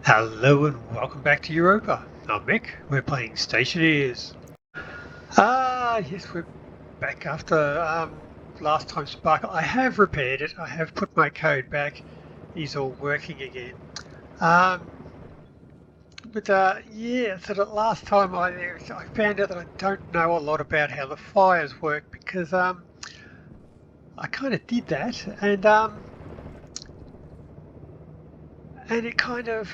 Hello and welcome back to Europa. I'm Mick. We're playing Stationeers. Yes, we're back after last time Sparkle. I have repaired it. I have put my code back. He's all working again. Yeah, so the last time I found out that I don't know a lot about how the fires work because I kind of did that and it kind of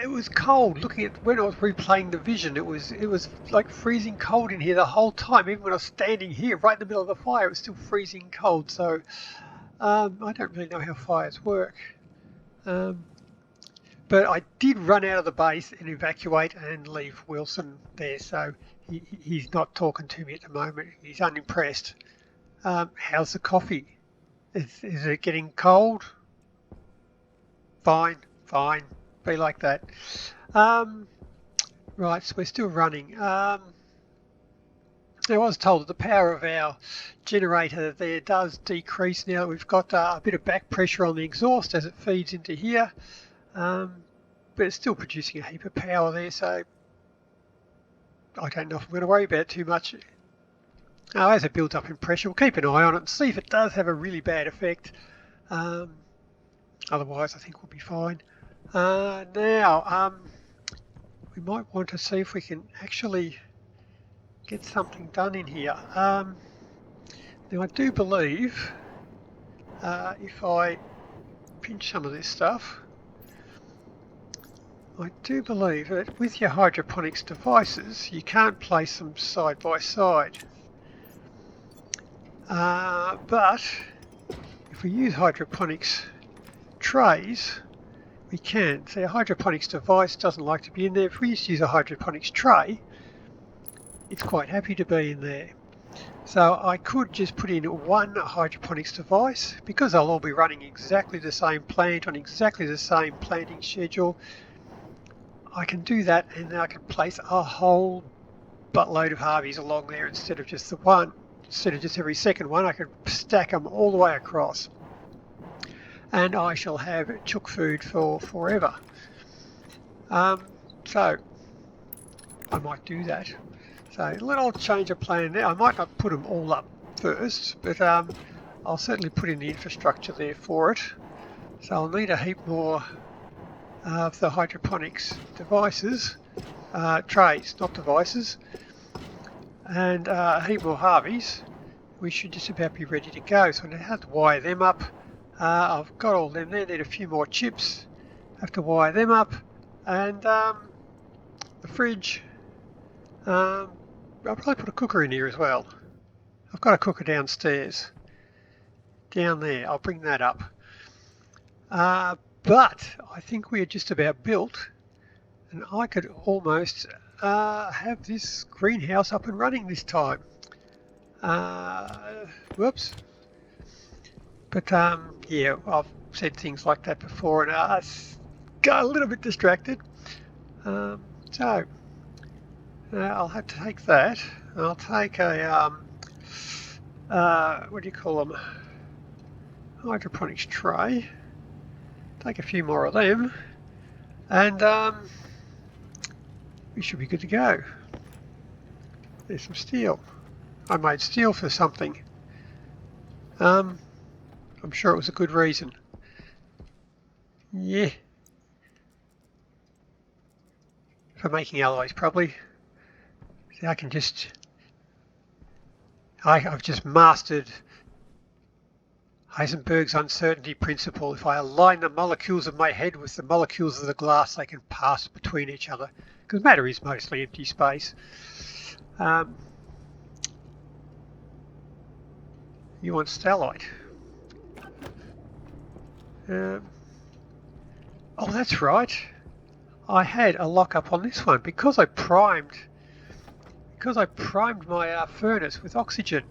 it was cold. Looking at when I was replaying the vision, it was like freezing cold in here the whole time. Even when I was standing here right in the middle of the fire, it was still freezing cold. So I don't really know how fires work. But I did run out of the base and evacuate and leave Wilson there. So he's not talking to me at the moment. He's unimpressed. How's the coffee? Is it getting cold? Fine. Be like that. Right, so we're still running. I was told that the power of our generator there does decrease now that we've got a bit of back pressure on the exhaust as it feeds into here. But it's still producing a heap of power there, so I don't know if I'm going to worry about it too much. As it builds up in pressure, we'll keep an eye on it and see if it does have a really bad effect. Otherwise, I think we'll be fine. Now, we might want to see if we can actually get something done in here. Now, I do believe if I pinch some of this stuff, I do believe that with your hydroponics devices, you can't place them side by side. But if we use hydroponics trays, we can. So a hydroponics device doesn't like to be in there. If we used to use a hydroponics tray, it's quite happy to be in there. So I could just put in one hydroponics device because they'll all be running exactly the same plant on exactly the same planting schedule. I can do that, and then I can place a whole buttload of Harveys along there instead of just the one. Instead of just every second one, I can stack them all the way across. And I shall have chook food for forever. So I might do that. So a little change of plan there. I might not put them all up first, but I'll certainly put in the infrastructure there for it. So I'll need a heap more of the hydroponics devices, trays, not devices, and a heap more Harveys. We should just about be ready to go. So I have to wire them up. I've got all them there, need a few more chips, have to wire them up, and the fridge, I'll probably put a cooker in here as well. I've got a cooker downstairs, down there, I'll bring that up. But I think we're just about built, and I could almost have this greenhouse up and running this time. Whoops. But yeah, I've said things like that before, and I got a little bit distracted. So I'll have to take that. I'll take a what do you call them? Hydroponics tray. Take a few more of them, and we should be good to go. There's some steel. I made steel for something. I'm sure it was a good reason. Yeah. For making alloys, probably. See, I can just... I've just mastered Heisenberg's uncertainty principle. If I align the molecules of my head with the molecules of the glass, they can pass between each other. Because matter is mostly empty space. You want stellite. Oh, that's right. I had a lockup on this one because I primed my furnace with oxygen.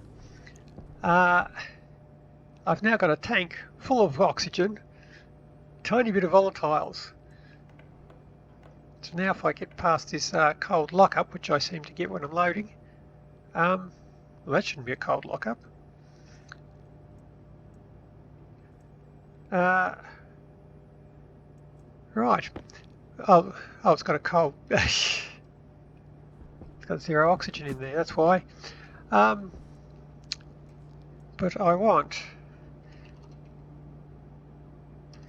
I've now got a tank full of oxygen, tiny bit of volatiles. So now if I get past this cold lockup, which I seem to get when I'm loading, well, that shouldn't be a cold lockup. Right. Oh, it's got a cold. It's got 0 oxygen in there, that's why. But I want,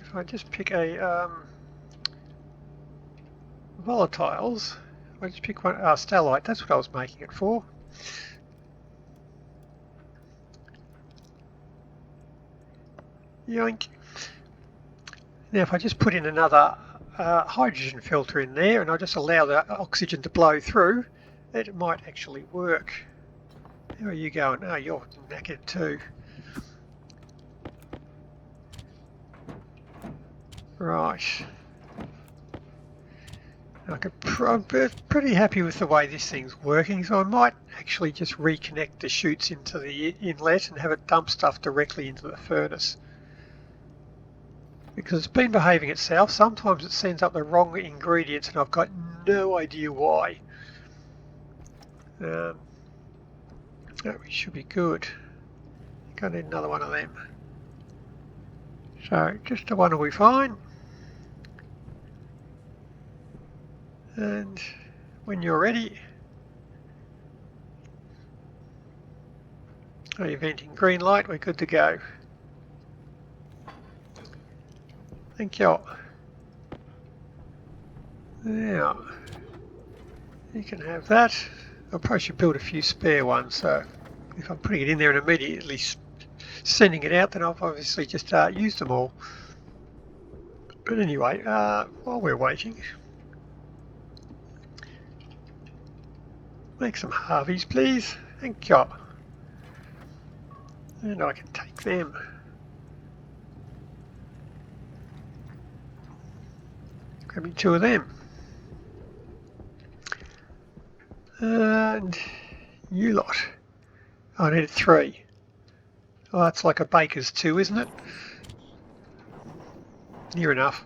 if I just pick a volatiles, I just pick one, stellite, that's what I was making it for. Yoink. Now if I just put in another hydrogen filter in there and I just allow the oxygen to blow through, it might actually work. How are you going? Oh, you're knackered too. Right. I'm pretty happy with the way this thing's working, so I might actually just reconnect the chutes into the inlet and have it dump stuff directly into the furnace. Because it's been behaving itself. Sometimes it sends up the wrong ingredients and I've got no idea why. That should be good. I think I need another one of them. So just the one will be fine. And when you're ready, you're venting green light, we're good to go. Thank you. Now, you can have that. I probably should build a few spare ones, so if I'm putting it in there and immediately sending it out, then I've obviously just used them all. But anyway, while we're waiting, make some Harveys, please. Thank you. And I can take them. Grab me 2 of them. And you lot. I need 3. Oh, that's like a baker's 2, isn't it? Near enough.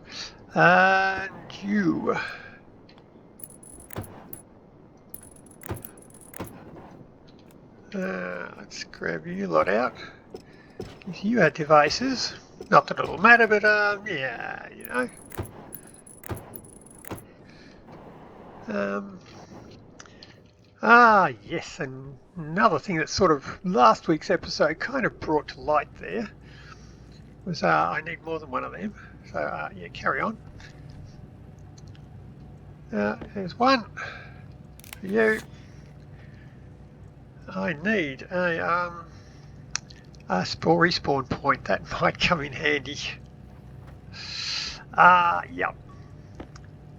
And you. Let's grab you lot out. Gives you our devices. Not that it'll matter, but yeah, you know. Yes, and another thing that sort of last week's episode kind of brought to light there was I need more than one of them. So yeah, carry on. There's one for you. I need a respawn point. That might come in handy. Yep.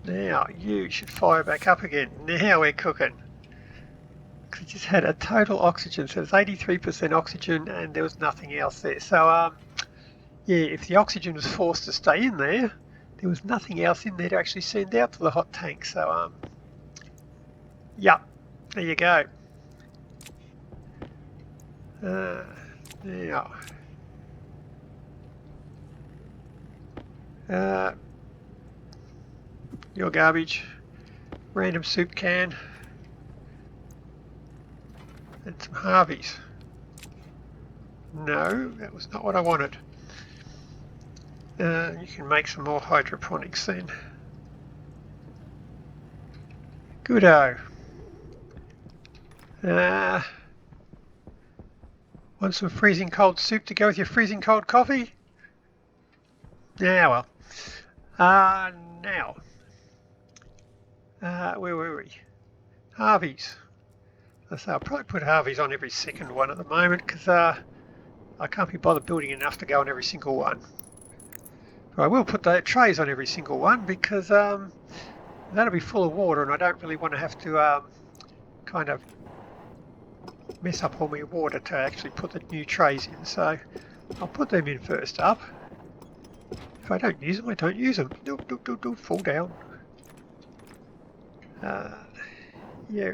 Now you should fire back up again. Now we're cooking. Because it just had a total oxygen, so it's 83% oxygen and there was nothing else there. So yeah, if the oxygen was forced to stay in there, there was nothing else in there to actually send out to the hot tank. So yeah, there you go. Now, your garbage, random soup can, and some Harveys. No, that was not what I wanted. You can make some more hydroponics then. Goodo. Want some freezing cold soup to go with your freezing cold coffee? Yeah, well. Now. Where were we? Harveys. So I'll probably put Harveys on every second one at the moment because I can't be bothered building enough to go on every single one. But I will put the trays on every single one because that'll be full of water and I don't really want to have to kind of mess up all my water to actually put the new trays in. So I'll put them in first up. If I don't use them, I don't use them. Don't fall down. Yeah.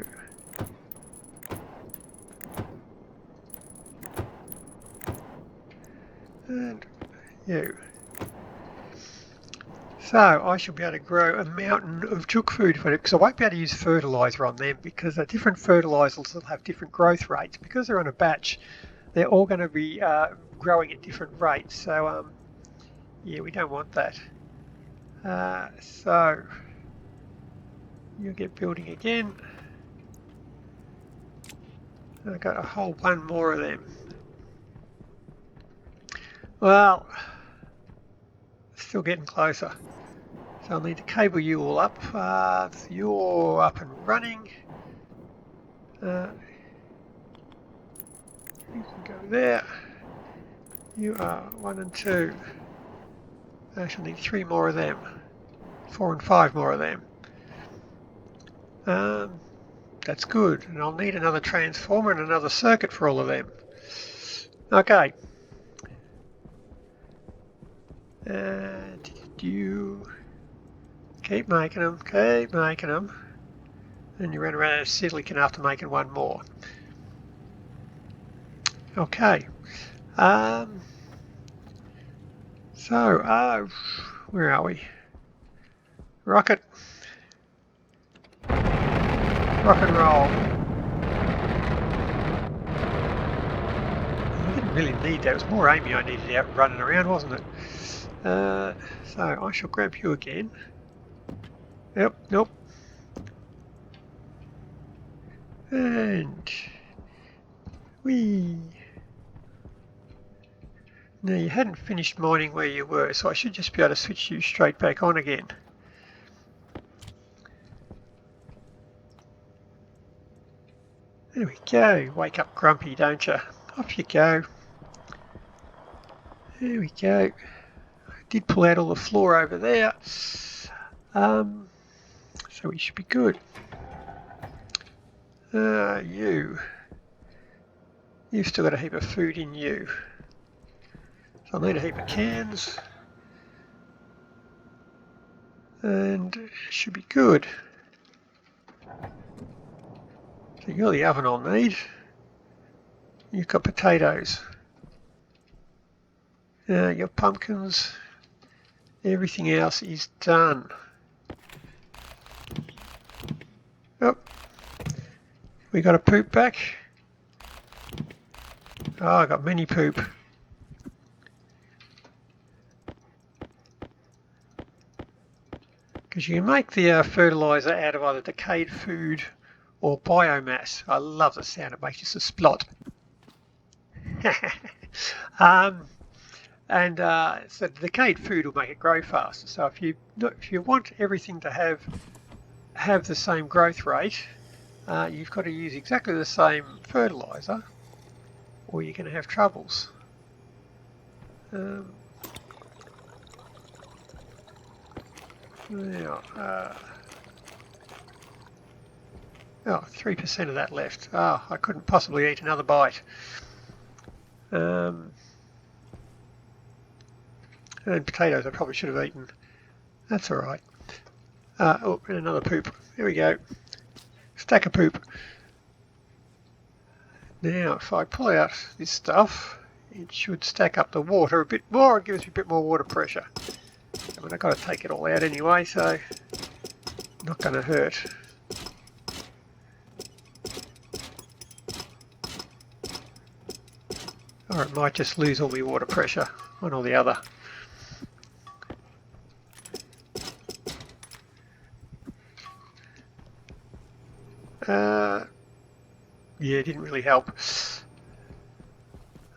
And you. So I should be able to grow a mountain of chook food for it because I won't be able to use fertiliser on them because different fertilisers will have different growth rates. Because they're on a batch, they're all going to be growing at different rates. So yeah, we don't want that. So You get building again. I've got a whole one more of them. Well, still getting closer. So I'll need to cable you all up. You're up and running. You can go there. You are 1 and 2. I shall need 3 more of them. 4 and 5 more of them. That's good. And I'll need another transformer and another circuit for all of them. Okay. And you keep making them, and you ran around silicon after making one more. Okay. So, where are we? Rocket and roll. I didn't really need that. It was more Amy I needed out running around, wasn't it? So I shall grab you again. Yep, nope. And whee. Now you hadn't finished mining where you were, so I should just be able to switch you straight back on again. There we go. Wake up grumpy, don't you? Off you go. There we go. I did pull out all the floor over there. So we should be good. You've still got a heap of food in you. So I'll need a heap of cans. And it should be good. So you're the oven I'll need. You've got potatoes. Your pumpkins. Everything else is done. Oh, we got a poop back. Oh, I got mini poop. Because you can make the fertiliser out of either decayed food or biomass. I love the sound it makes, just a splot. So decayed food will make it grow faster. So if you want everything to have the same growth rate, you've got to use exactly the same fertiliser, or you're going to have troubles. Now, 3% of that left. Oh, I couldn't possibly eat another bite. And potatoes I probably should have eaten. That's alright. Oh, and another poop. There we go. Stack of poop. Now, if I pull out this stuff, it should stack up the water a bit more. It gives me a bit more water pressure. I mean, I've got to take it all out anyway, so not going to hurt. Or it might just lose all my water pressure, one or the other. Yeah, it didn't really help.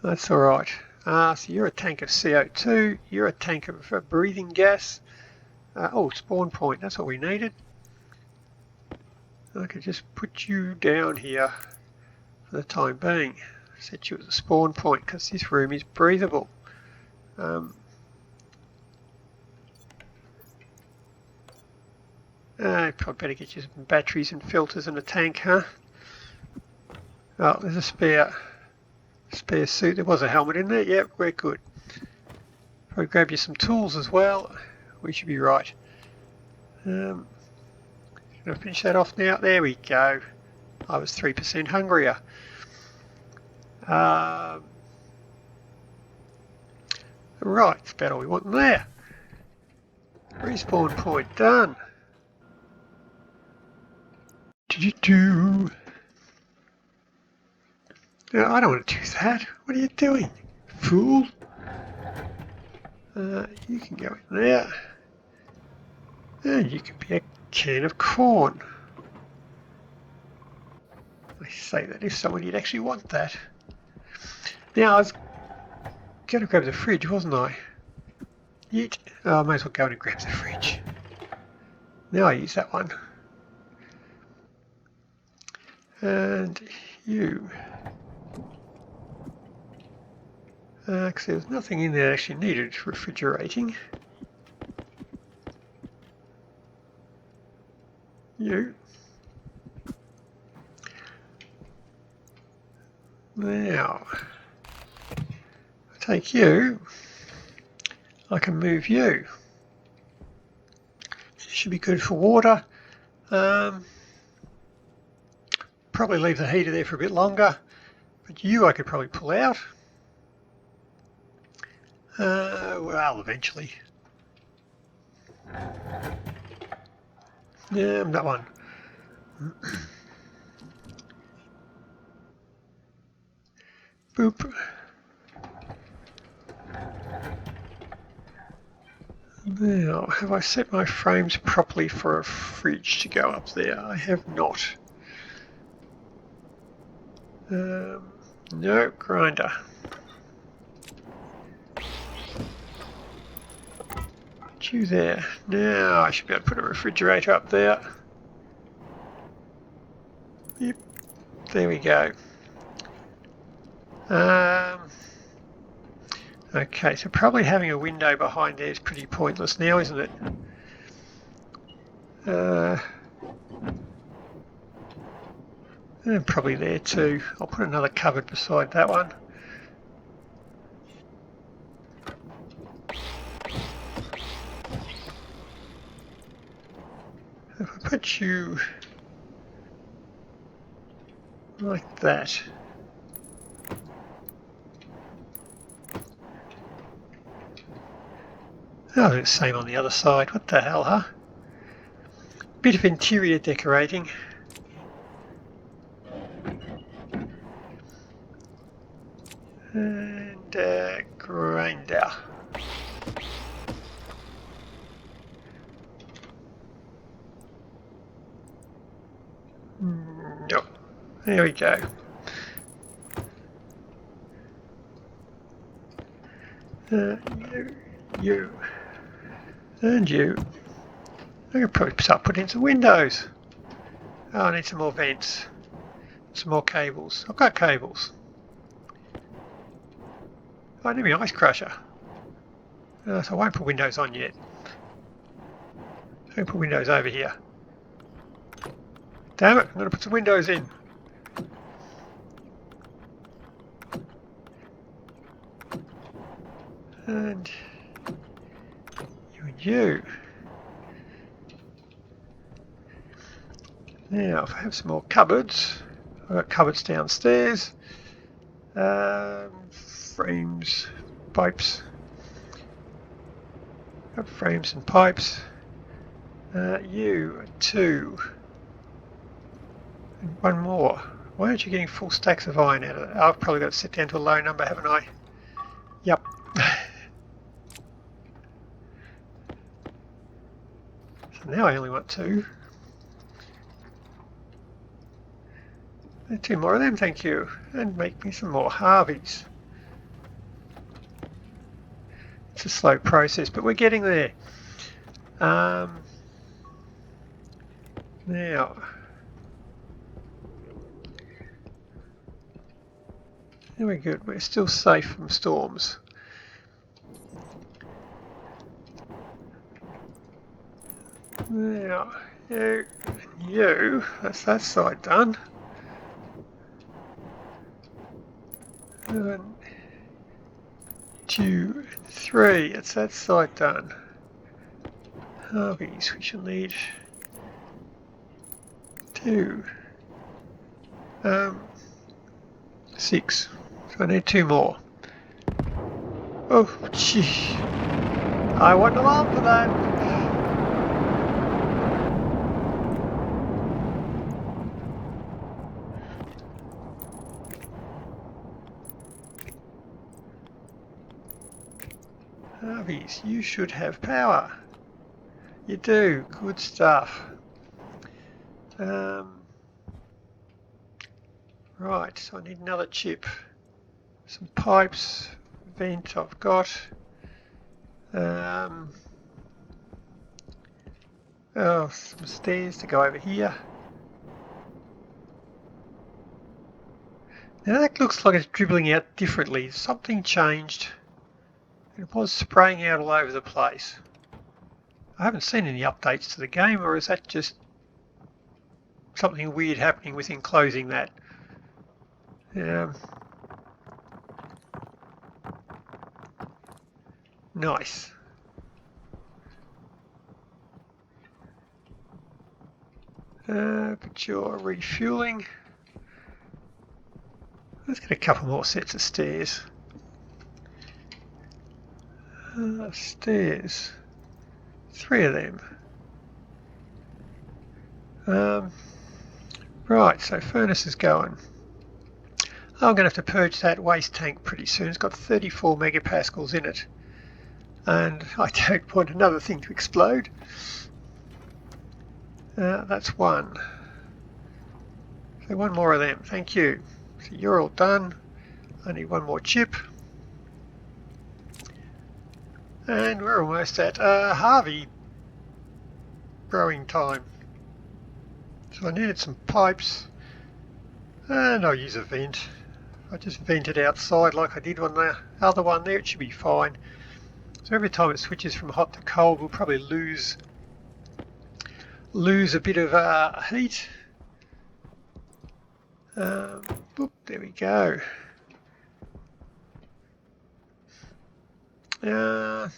That's alright. So you're a tank of CO2, you're a tank of breathing gas. Oh, spawn point, that's what we needed. I could just put you down here for the time being. Set you as a spawn point because this room is breathable. Probably better get you some batteries and filters and a tank, huh? Oh, there's a spare suit. There was a helmet in there. Yep, we're good. Probably grab you some tools as well. We should be right. Gonna finish that off now. There we go. I was 3% hungrier. Right, that's about all we want in there. Respawn point done. No, I don't want to do that. What are you doing, fool? You can go in there. And you can be a can of corn. I say that if someone did actually want that. Now I was going to grab the fridge, wasn't I? Yeet. Oh, I may as well go in and grab the fridge. Now I use that one. And you. Because there was nothing in there that actually needed refrigerating. You. Now, I take you. I can move you. This should be good for water. Probably leave the heater there for a bit longer, but you I could probably pull out. Well, eventually. Yeah, that one. Boop. Now, have I set my frames properly for a fridge to go up there? I have not. No, grinder. Put you there. Now I should be able to put a refrigerator up there. Yep, there we go. Okay, so probably having a window behind there is pretty pointless now, isn't it? And probably there too. I'll put another cupboard beside that one. If I put you like that. Oh, it's the same on the other side. What the hell, huh? Bit of interior decorating. And grinder. Nope. There we go. You. And you. I could probably start putting in some windows. Oh, I need some more vents. Some more cables. I've got cables. Oh, I need my ice crusher. So I won't put windows on yet. I'm going to put windows over here. Damn it, I'm going to put some windows in. And you and you. Now, if I have some more cupboards, I've got cupboards downstairs. Frames, pipes. Got frames and pipes. You, two. And one more. Why aren't you getting full stacks of iron out of it? I've probably got to set down to a low number, haven't I? Yep. So now I only want two. And two more of them, thank you. And make me some more Harveys. It's a slow process, but we're getting there. Now, we're good. We're still safe from storms. Now, you, that's that side done. 1, 2, 3, that's that side done. Harveys, we shall need 2, 6, so I need 2 more. Oh, gee, I wasn't along for that. Harveys, you should have power. You do, good stuff. Right, so I need another chip. Some pipes, vent I've got. Oh, some stairs to go over here. Now that looks like it's dribbling out differently. Something changed. It was spraying out all over the place. I haven't seen any updates to the game, or is that just something weird happening with enclosing that? Nice. But you're refueling. Let's get a couple more sets of stairs. Stairs. 3 of them. Right, so furnace is going. I'm going to have to purge that waste tank pretty soon. It's got 34 megapascals in it. And I don't want another thing to explode. That's one. So one more of them, thank you. So you're all done. I need one more chip. And we're almost at Harvey growing time. So I needed some pipes. And I'll use a vent. I just vented outside like I did on the other one there. It should be fine. So every time it switches from hot to cold, we'll probably lose a bit of heat. Boop, there we go. Now,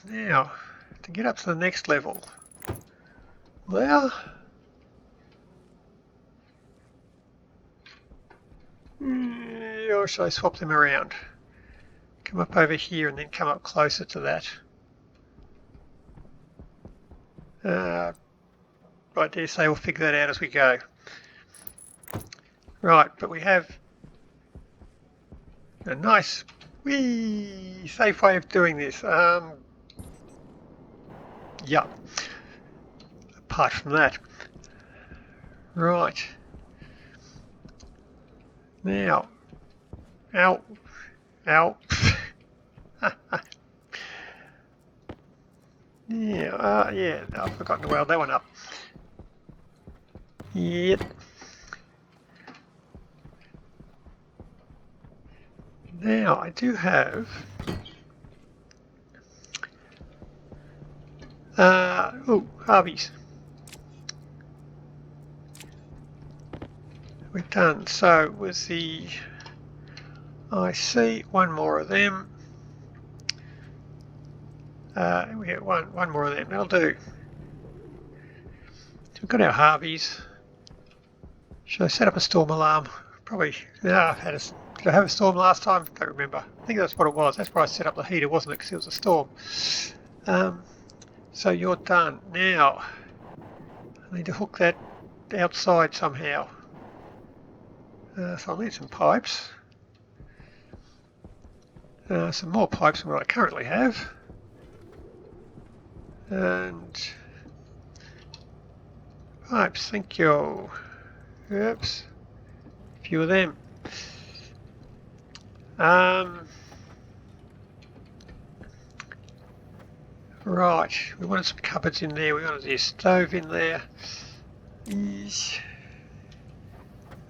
to get up to the next level, there. Or should I swap them around? Come up over here and then come up closer to that. I dare say we'll figure that out as we go. Right, but we have a nice, safe way of doing this. Yeah. Apart from that. Right. Now. Ow. Ow. Yeah, I've forgotten to weld that one up. Yep. Now I do have Harveys. We're done. So with the IC, one more of them. We get one more of them. That'll do. So we've got our Harveys. Should I set up a storm alarm? Probably. No, did I have a storm last time? Don't remember. I think that's what it was. That's why I set up the heater, wasn't it? Because it was a storm. So you're done. Now, I need to hook that outside somehow. So I'll need some pipes. Some more pipes than what I currently have. And pipes, thank you. Oops. A few of them. Right, we wanted some cupboards in there, we wanted a stove in there. It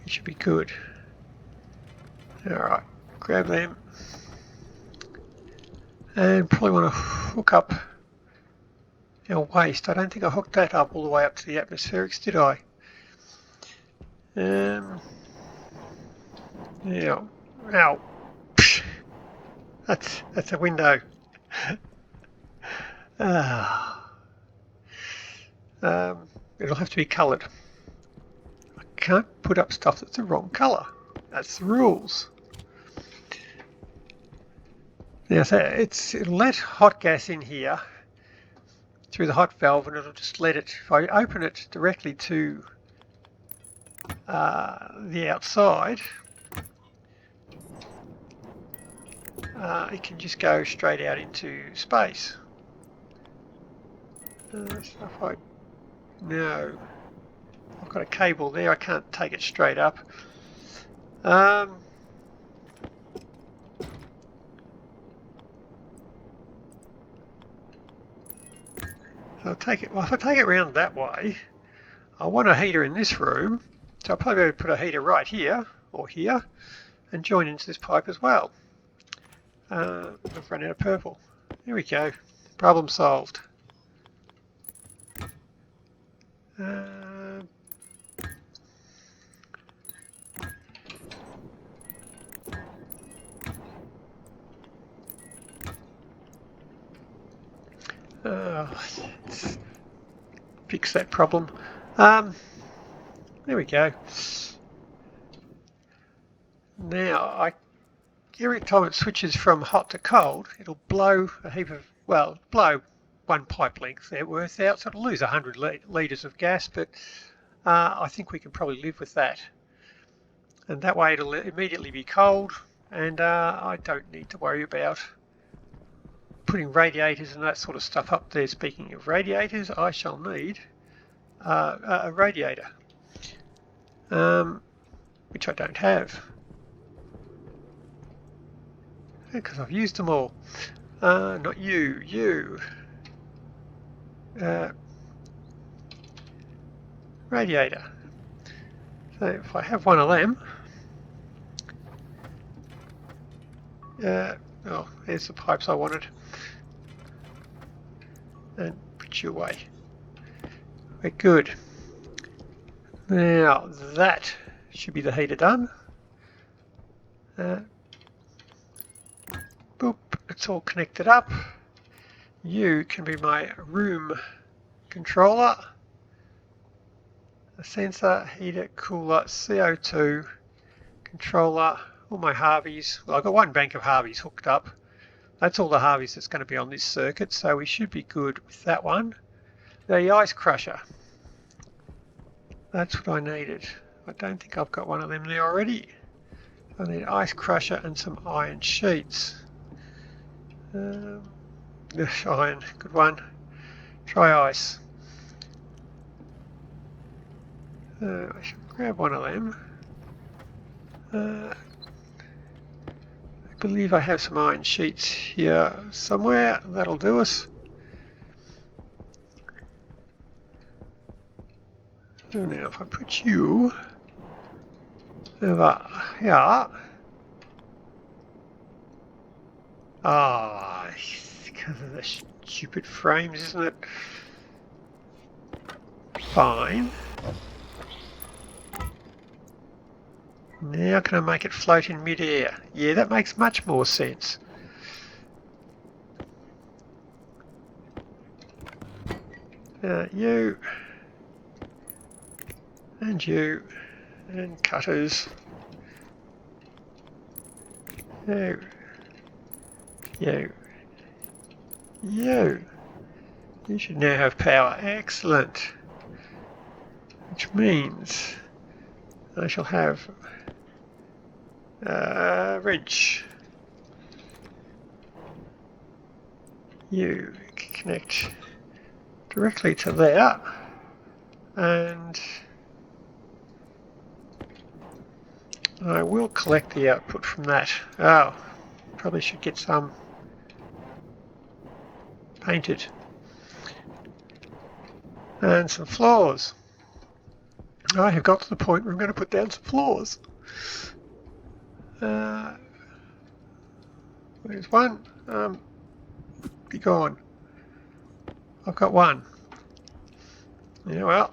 should be good. Alright, grab them. And probably want to hook up our waste. I don't think I hooked that up all the way up to the atmospherics, did I? Yeah. Ow. That's a window. It'll have to be coloured. I can't put up stuff that's the wrong colour. That's the rules. Now, so it'll let hot gas in here through the hot valve, and it'll just let it. If I open it directly to the outside, it can just go straight out into space. Stuff no. I've got a cable there, I can't take it straight up. So I'll take it, well, if I take it around that way, I want a heater in this room, so I'll probably put a heater right here, or here, and join into this pipe as well. I've run out of purple. There we go. Problem solved. Fix that problem. There we go. Now, every time it switches from hot to cold, it'll blow a heap of, well, blow one pipe length worth out, so it'll lose 100 litres of gas, but I think we can probably live with that. And that way it'll immediately be cold, and I don't need to worry about putting radiators and that sort of stuff up there. Speaking of radiators, I shall need a radiator, which I don't have because I've used them all. Not you. Radiator. So if I have one of them, oh, there's the pipes I wanted, and put you away. We're good. Now that should be the heater done. Boop, it's all connected up. You can be my room controller, a sensor, heater, cooler, CO2 controller, all my Harveys. Well, I've got one bank of Harveys hooked up. That's all the Harveys that's going to be on this circuit, so we should be good with that one. The ice crusher. That's what I needed. I don't think I've got one of them there already. I need ice crusher and some iron sheets. Iron, good one. Try ice. I should grab one of them. I believe I have some iron sheets here somewhere. That'll do us. So now if I put you over here. Ah, because of the stupid frames, isn't it? Fine. Now can I make it float in mid-air? Yeah, that makes much more sense. You and you and cutters. You. You should now have power. Excellent. Which means I shall have a wrench. You can connect directly to there, and I will collect the output from that. Oh, probably should get some painted. And some floors. I have got to the point where I'm going to put down some floors. There's one. Be gone. I've got one. Yeah, well,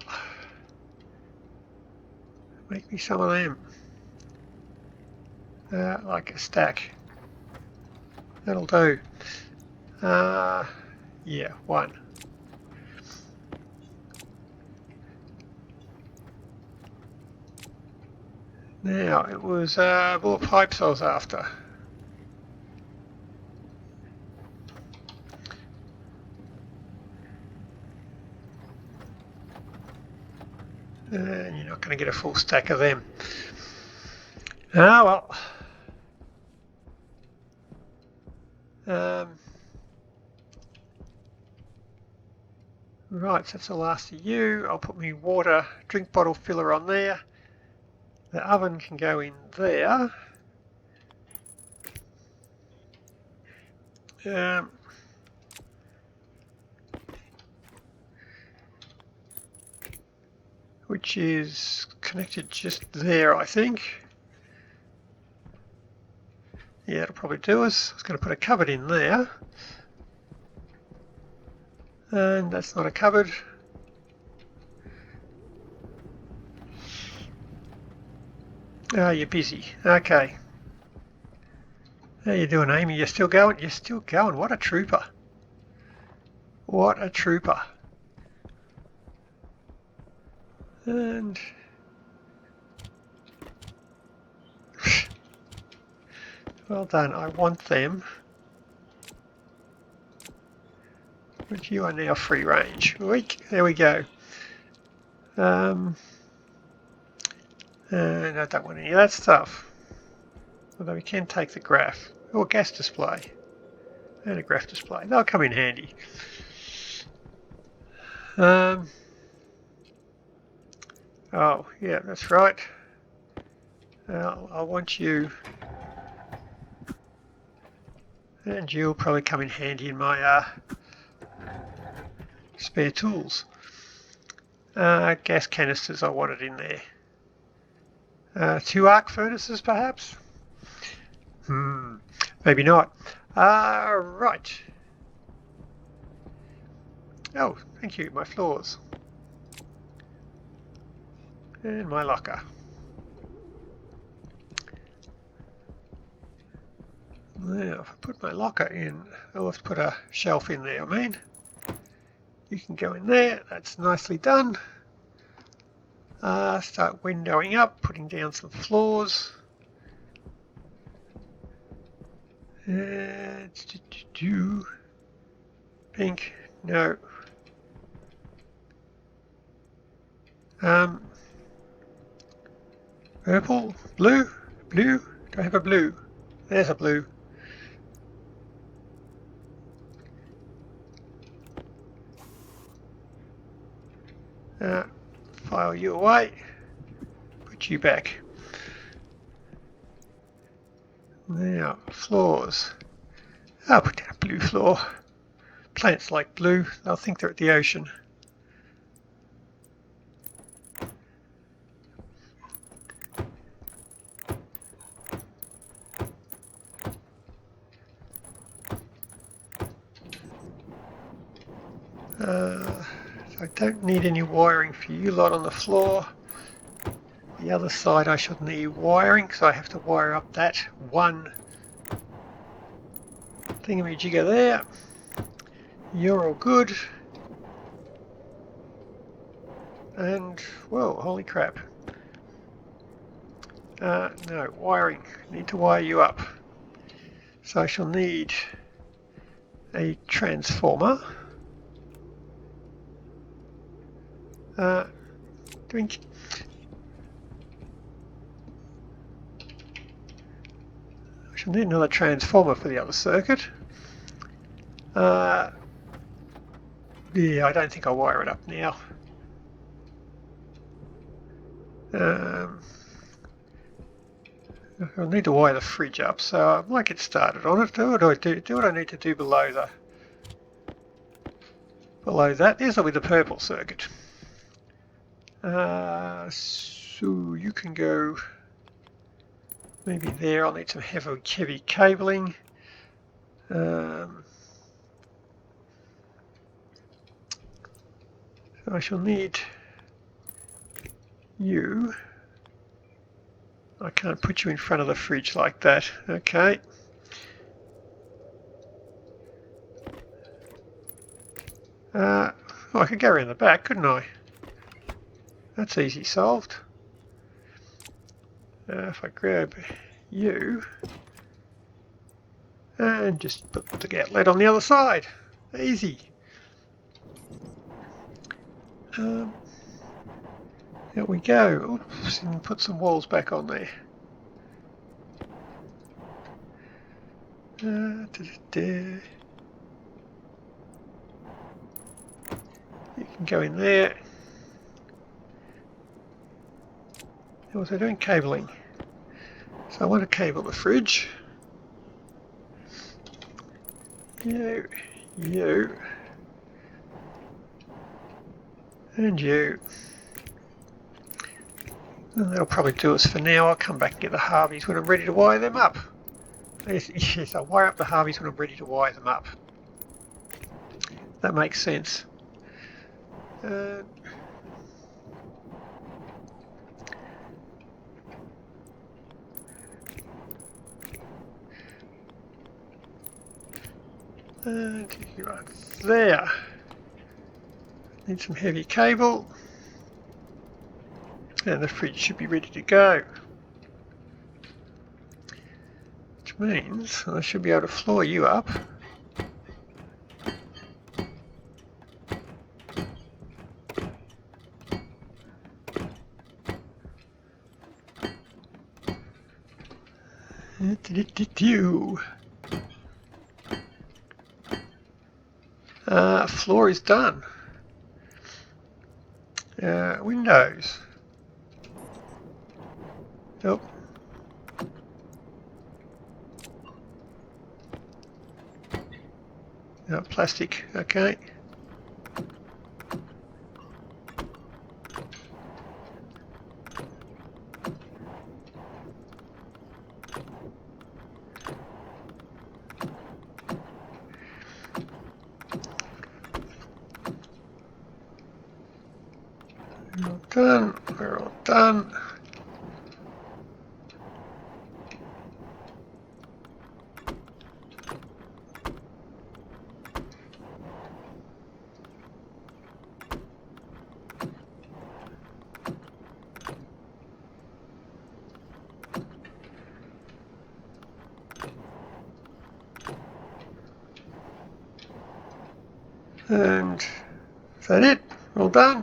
make me some of them. Like a stack. That'll do. Yeah, one. Now, it was more pipes I was after. You're not going to get a full stack of them. Ah, well. Right, so that's the last of you. I'll put my water drink bottle filler on there. The oven can go in there. Which is connected just there, I think. Yeah, it'll probably do us. I was going to put a cupboard in there. And that's not a cupboard. Oh, you're busy. Okay. How you doing, Amy? You're still going? You're still going. What a trooper. What a trooper. And... well done. I want them. But you are now free range. Weak. There we go. And I don't want any of that stuff. Although we can take the graph. Or gas display. And a graph display. They'll come in handy. Oh, yeah, that's right. I want you. And you'll probably come in handy in my spare tools. Gas canisters, I want it in there. 2 arc furnaces, perhaps? Maybe not. Right. Oh, thank you, my floors. And my locker. Now, if I put my locker in, I'll have to put a shelf in there, I mean. You can go in there, that's nicely done. Start windowing up, putting down some floors. Pink, no. Purple, blue, blue. Do I have a blue? There's a blue. File you away. Put you back. Now, floors. I'll put down a blue floor. Plants like blue. They'll think they're at the ocean. I don't need any wiring for you lot on the floor. The other side I should need wiring because I have to wire up that one thingamajigger there. You're all good. And, whoa, holy crap. No, wiring. Need to wire you up. So I shall need a transformer. Drink. I shall need another transformer for the other circuit. Yeah, I don't think I'll wire it up now. I'll need to wire the fridge up, so I might get started on it. Do what I need to do below that. This will be the purple circuit. So you can go maybe there. I'll need some heavy cabling. So I shall need you. I can't put you in front of the fridge like that. Okay. I could go around the back, couldn't I? That's easy solved. If I grab you and just put the outlet on the other side. Easy. There we go. Oops, and put some walls back on there. You can go in there. What was I doing? Cabling. So I want to cable the fridge. You, and you. And that'll probably do us for now. I'll come back and get the Harveys when I'm ready to wire them up. Yes, I'll wire up the Harveys when I'm ready to wire them up. That makes sense. And you are there. Need some heavy cable. And the fridge should be ready to go. Which means I should be able to floor you up. Floor is done. Windows. Nope. No, plastic, okay. We're all done, we're all done. And is that it? All done.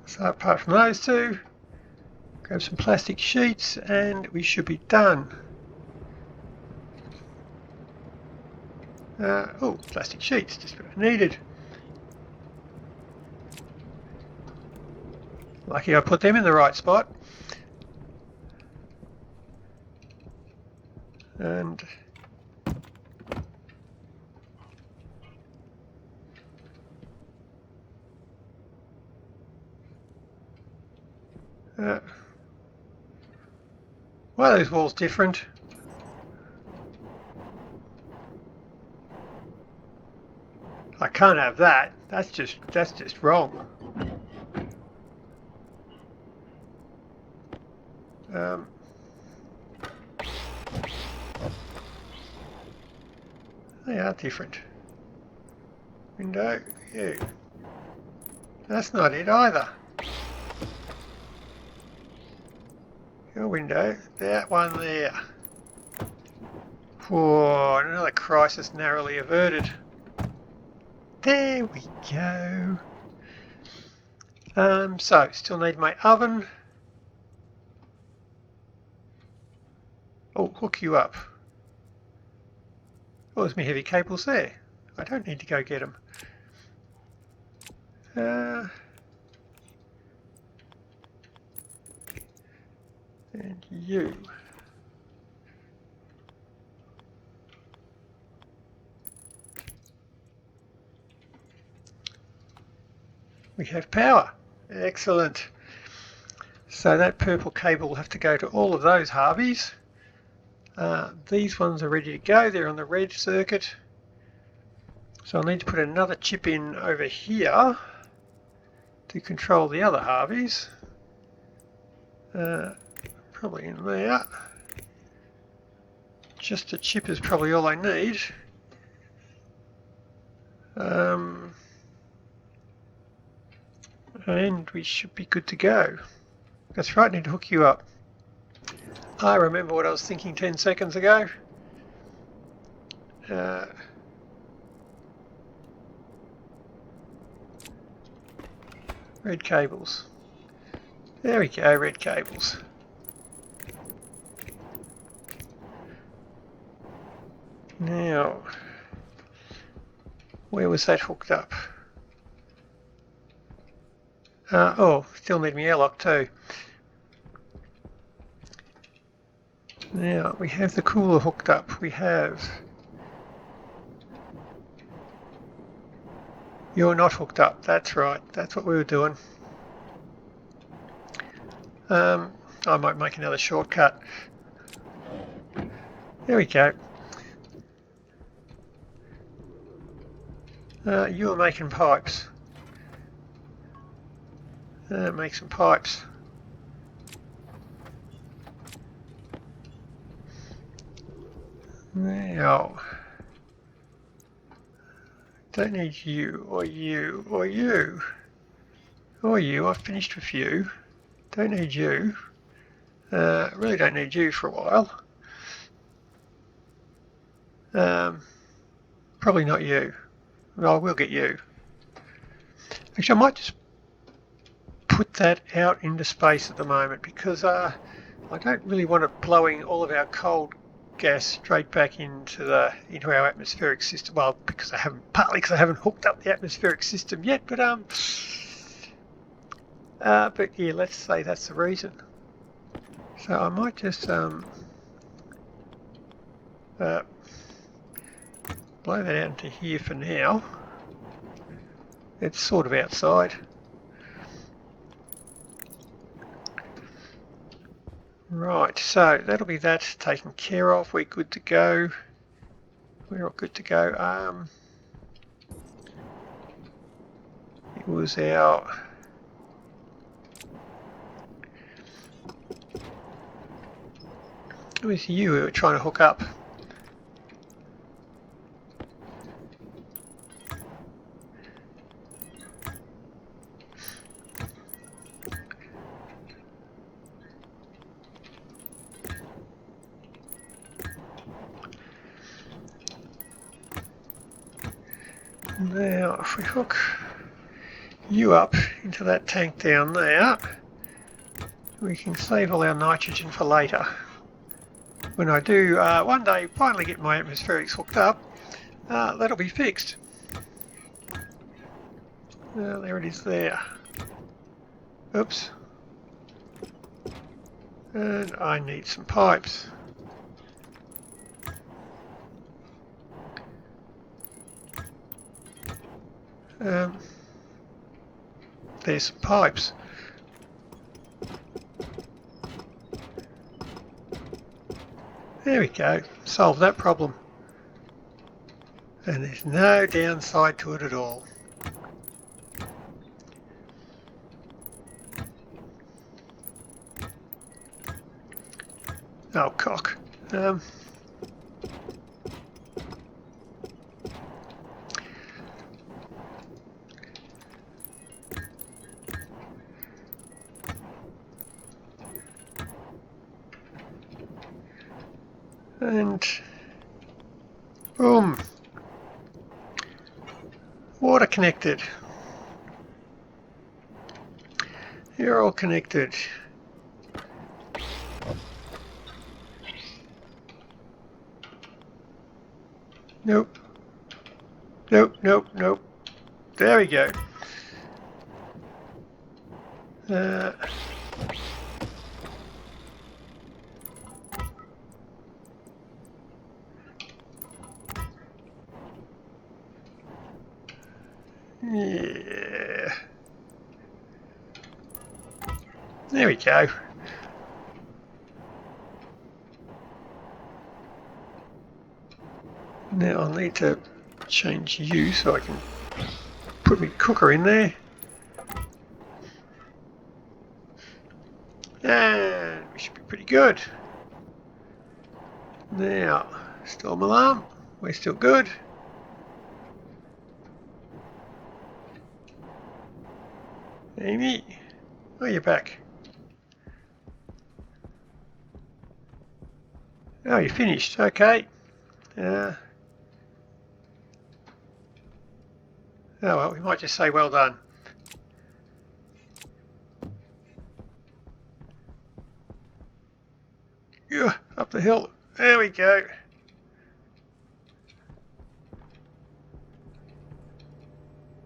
So apart from those two, grab some plastic sheets and we should be done. Oh, plastic sheets, just what I needed. Lucky I put them in the right spot. And why are those walls different? I can't have that. That's just wrong. They are different. Window, you. That's not it either. Your window, that one there. Whoa, another crisis narrowly averted. There we go. So, still need my oven. Oh, hook you up. Oh, there's my heavy cables there. I don't need to go get them. And you. We have power. Excellent. So that purple cable will have to go to all of those Harveys. These ones are ready to go. They're on the red circuit. So I'll need to put another chip in over here to control the other Harveys. Probably in there. Just a chip is probably all I need. And we should be good to go. That's right, I need to hook you up. I remember what I was thinking 10 seconds ago. Red cables. There we go, red cables. Now, where was that hooked up? Oh, still need my airlock too. Now we have the cooler hooked up. We have... You're not hooked up. That's right. That's what we were doing. I might make another shortcut. There we go. You are making pipes. Make some pipes. Now, don't need you, or you, or you, or you. I've finished with you. Don't need you. Really don't need you for a while. Probably not you. Well, I will get you. Actually, I might just put that out into space at the moment because I don't really want it blowing all of our cold gas straight back into our atmospheric system. Well, partly because I haven't hooked up the atmospheric system yet, but yeah, let's say that's the reason. So I might just blow that out into here for now. It's sort of outside. Right, so that'll be that taken care of. We're good to go. We're all good to go. It was our... It was you we were trying to hook up. Now, if we hook you up into that tank down there, we can save all our nitrogen for later. When I do one day finally get my atmospherics hooked up, that'll be fixed. There it is there. Oops. And I need some pipes. There's some pipes. There we go, solved that problem. And there's no downside to it at all. Oh, cock. And boom, water connected. You're all connected. Nope. Nope, nope, nope. There we go. Yeah. There we go. Now I'll need to change you so I can put my cooker in there. And we should be pretty good. Now, storm alarm, we're still good. Amy, oh, you're back. Oh, you're finished, okay. Oh well, we might just say well done. Yeah, up the hill. There we go.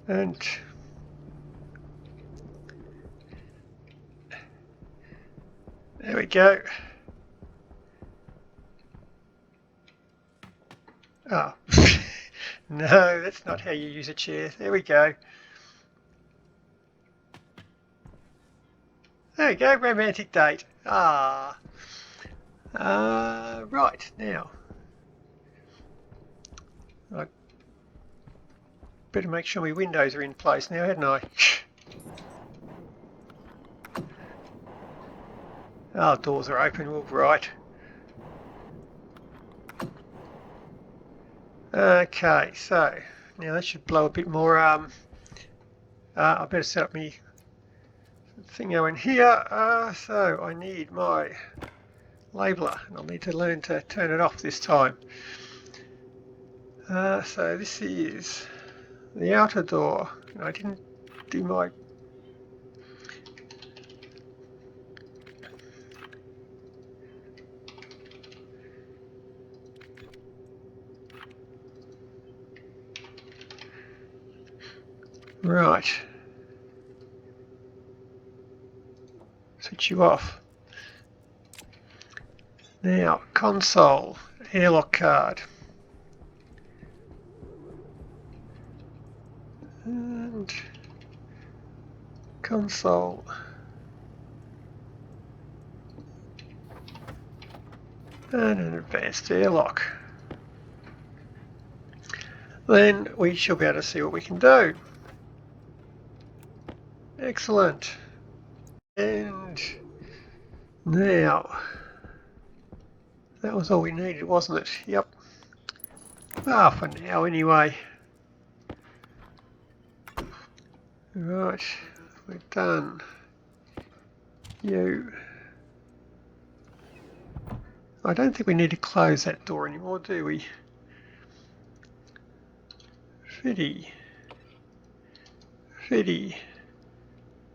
And There we go. Oh, no, that's not how you use a chair. There we go. There we go, romantic date. Ah. Right, now. I better make sure my windows are in place now, hadn't I? Oh, doors are open, all right. Okay, so now that should blow a bit more. I better set up my thingo in here. So I need my labeler, and I'll need to learn to turn it off this time. So this is the outer door. I didn't do my right. Switch you off. Now, console, airlock card. And console. And an advanced airlock. Then we shall be able to see what we can do. Excellent. And now, that was all we needed, wasn't it? Yep. Ah, for now anyway. Right, we're done. You. I don't think we need to close that door anymore, do we? Fitty. Fitty.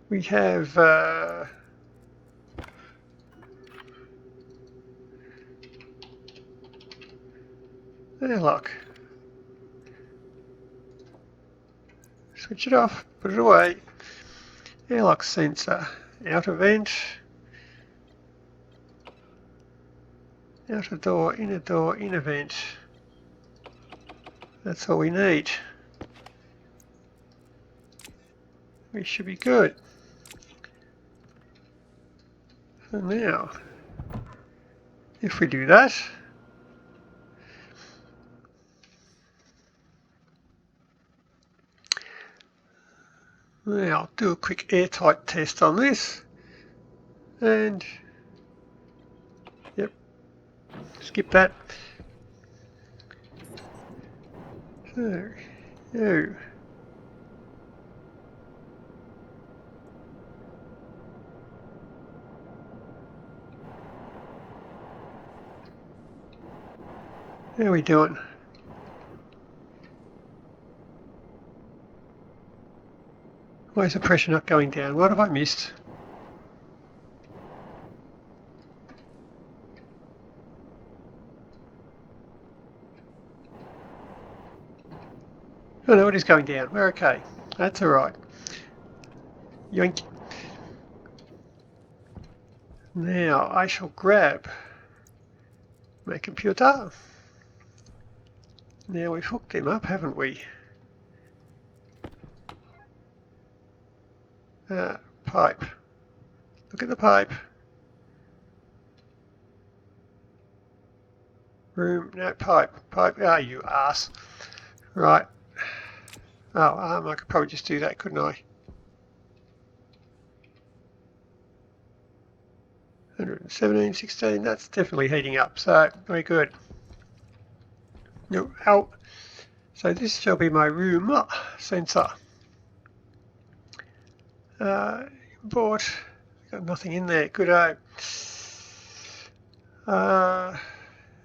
We have airlock. Switch it off, put it away. Airlock sensor, outer vent, outer door, inner vent. That's all we need. We should be good. So now, if we do that, now I'll do a quick airtight test on this, and yep, skip that. So, you. How are we doing? Why is the pressure not going down? What have I missed? Oh no, it is going down. We're okay. That's alright. Yoink. Now I shall grab my computer. Now we've hooked them up, haven't we? Pipe. Look at the pipe. Room, no, pipe. Pipe, you ass. Right. Oh, I could probably just do that, couldn't I? 117, 16, that's definitely heating up, so very good. No, out. So this shall be my room sensor. Import, got nothing in there, good.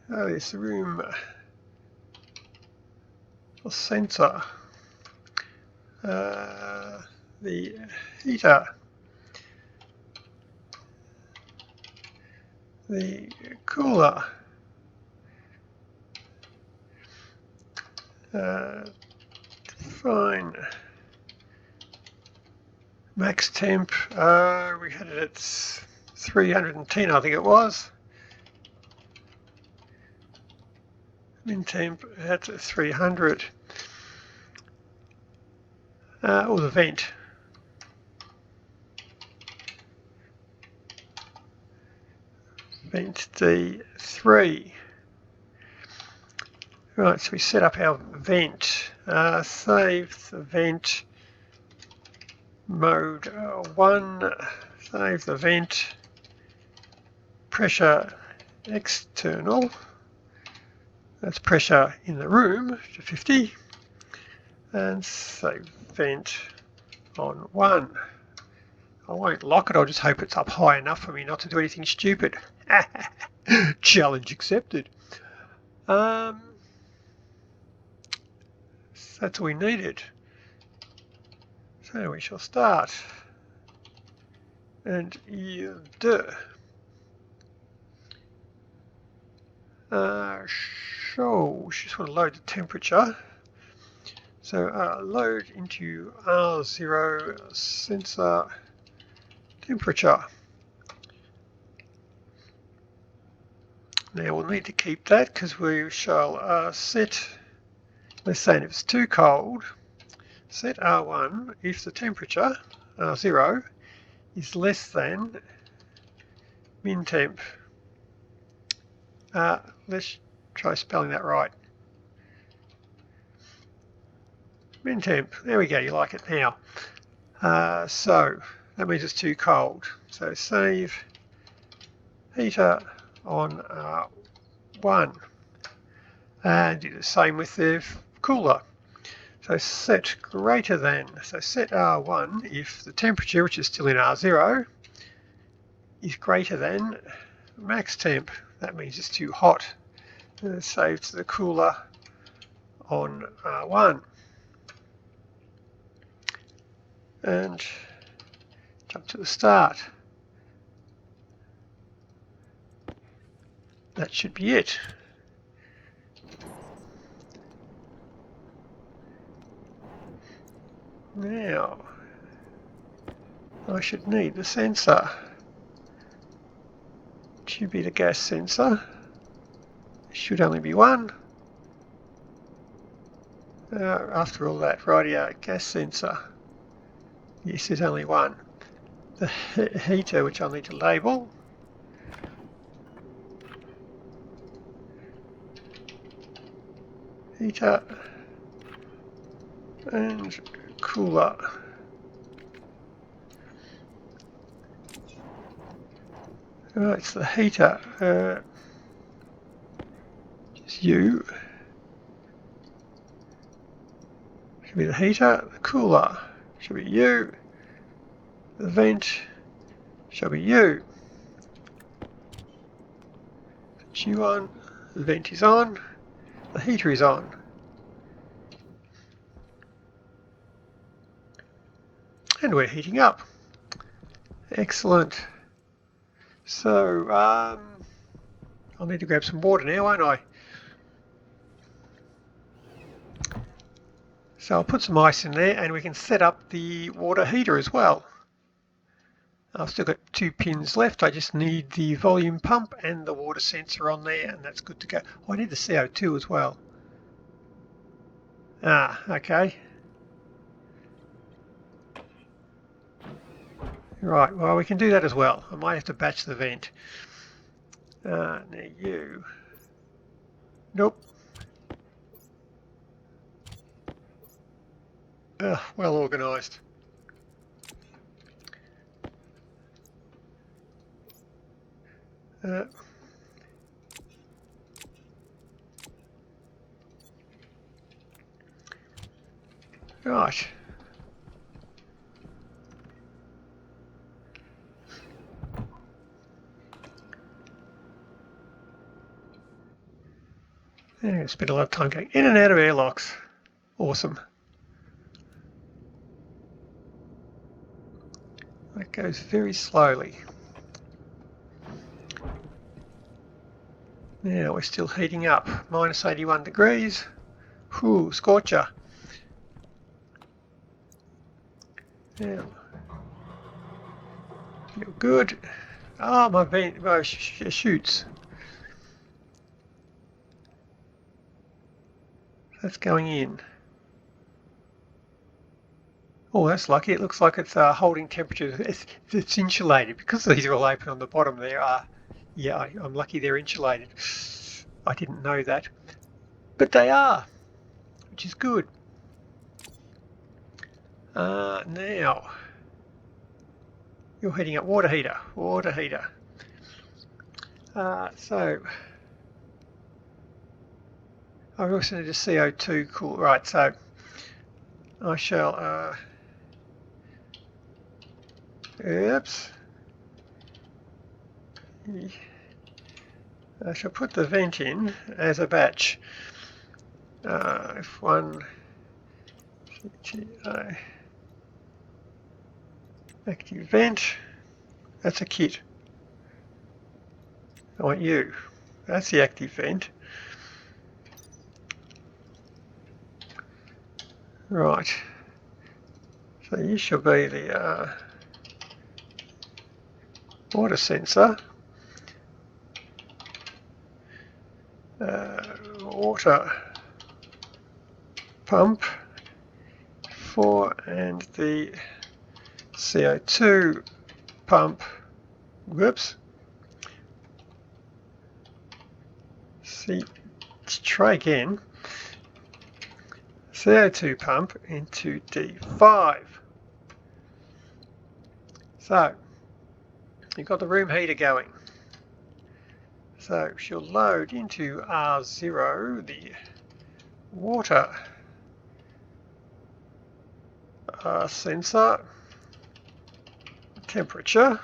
This room sensor. The heater. The cooler. Fine. Max temp, we had it at 310 I think it was. Min temp at 300. Oh, the vent. Vent D3. Right, so we set up our vent. Save the vent. Mode 1. Save the vent. Pressure external. That's pressure in the room to 50. And save vent on 1. I won't lock it, I'll just hope it's up high enough for me not to do anything stupid. Challenge accepted. So that's all we needed. So we shall start. And you do. So, just want to load the temperature. So load into R0 sensor temperature. Now we'll need to keep that because we shall set, let's say if it's too cold, set R1 if the temperature, R0, is less than min temp. Let's try spelling that right. Min temp, there we go, you like it now. So that means it's too cold. So save heater on R1 and do the same with the cooler. So set greater than, so set R1 if the temperature, which is still in R0, is greater than max temp. That means it's too hot. And save to the cooler on R1. And jump to the start. That should be it. Now, I should need the sensor. It should be the gas sensor. There should only be one. After all that, rightio, gas sensor. Yes, there's only one. The heater, which I'll need to label. Heater and cooler. Right, it's the heater. Just U. Should be the heater. The cooler should be U. The vent shall be U. It's U on. The vent is on. The heater is on. And we're heating up. Excellent. So, I'll need to grab some water now, won't I? So I'll put some ice in there and we can set up the water heater as well. I've still got 2 pins left. I just need the volume pump and the water sensor on there and that's good to go. Oh, I need the CO2 as well. Okay. Right, well we can do that as well. I might have to batch the vent. Now you. Nope. Well organised. Right. Yeah, I spent a lot of time going in and out of airlocks. Awesome. That goes very slowly. Now we're still heating up. Minus 81 degrees. Whew, scorcher. Now, feel good. Oh, my vent, my chutes. That's going in. Oh, that's lucky. It looks like it's holding temperature. It's insulated because these are all open on the bottom. There are. Yeah, I'm lucky they're insulated. I didn't know that, but they are, which is good. Now you're heating up water heater. Water heater. So I also need a CO2 cool. Right. So I shall. Oops. I shall put the vent in as a batch. F1 CGI active vent. That's a kit. I want you. That's the active vent. Right. So you shall be the water sensor. Water pump and the CO2 pump. Whoops. See, let's try again. CO2 pump into D5. So you've got the room heater going. So she'll load into R0 the water sensor temperature.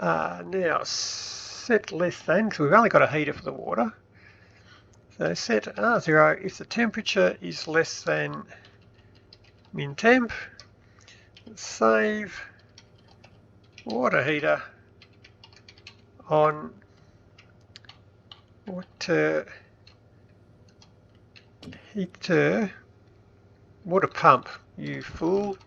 Now set less than, because we've only got a heater for the water. So set R0 if the temperature is less than min temp. Save water heater on water heater water pump, you fool.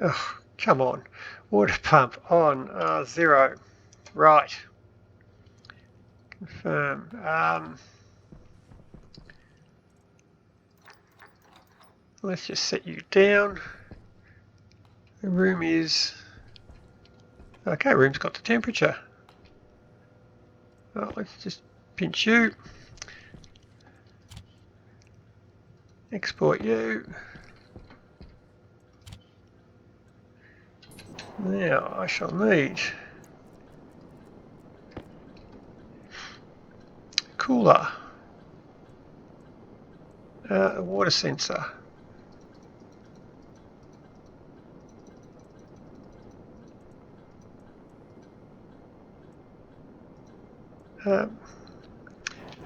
Oh, come on. Water pump on R0. Right. Confirm. Let's just set you down. The room is... Okay, room's got the temperature. Oh, let's just pinch you. Export you. Now I shall need cooler, a water sensor.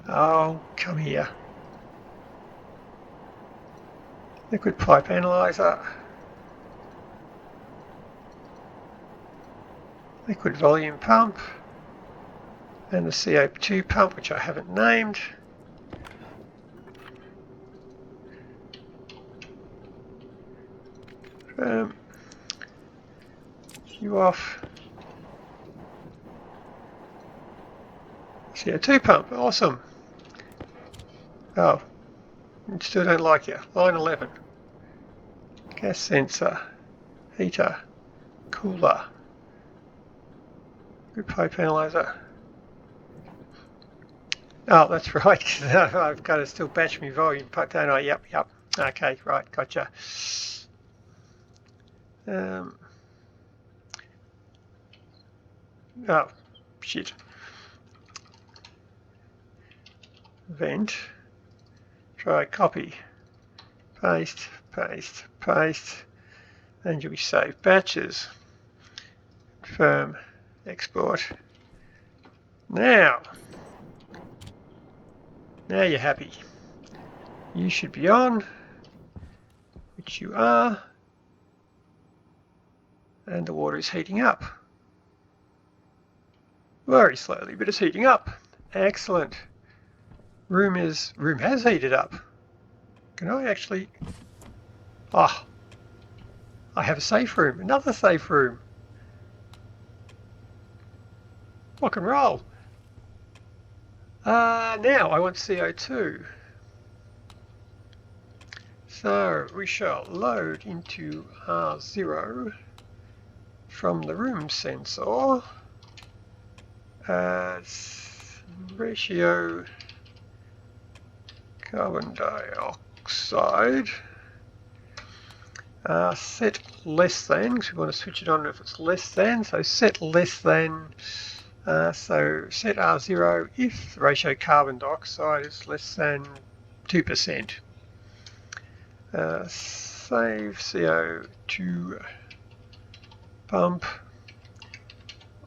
Oh, come here. Liquid pipe analyzer. Liquid volume pump. And the CO2 pump, which I haven't named. You off. CO2 pump, awesome. Oh, still don't like you. Line 11. Gas sensor, heater, cooler, good pipe analyzer. Oh, that's right. I've got to still batch me volume, don't I? Yep. Okay, right, gotcha. Oh, shit. Vent. Try copy. Paste. And you'll be saved batches. Confirm. Export. Now you're happy. You should be on, which you are, and the water is heating up. Very slowly, but it's heating up. Excellent. Room has heated up. Can I actually... Ah, I have a safe room, another safe room. Rock and roll. Now I want CO2. So we shall load into R0 from the room sensor as ratio carbon dioxide. Set less than, because we want to switch it on if it's less than, so set less than, so set R0 if the ratio carbon dioxide is less than 2%. Save CO2 pump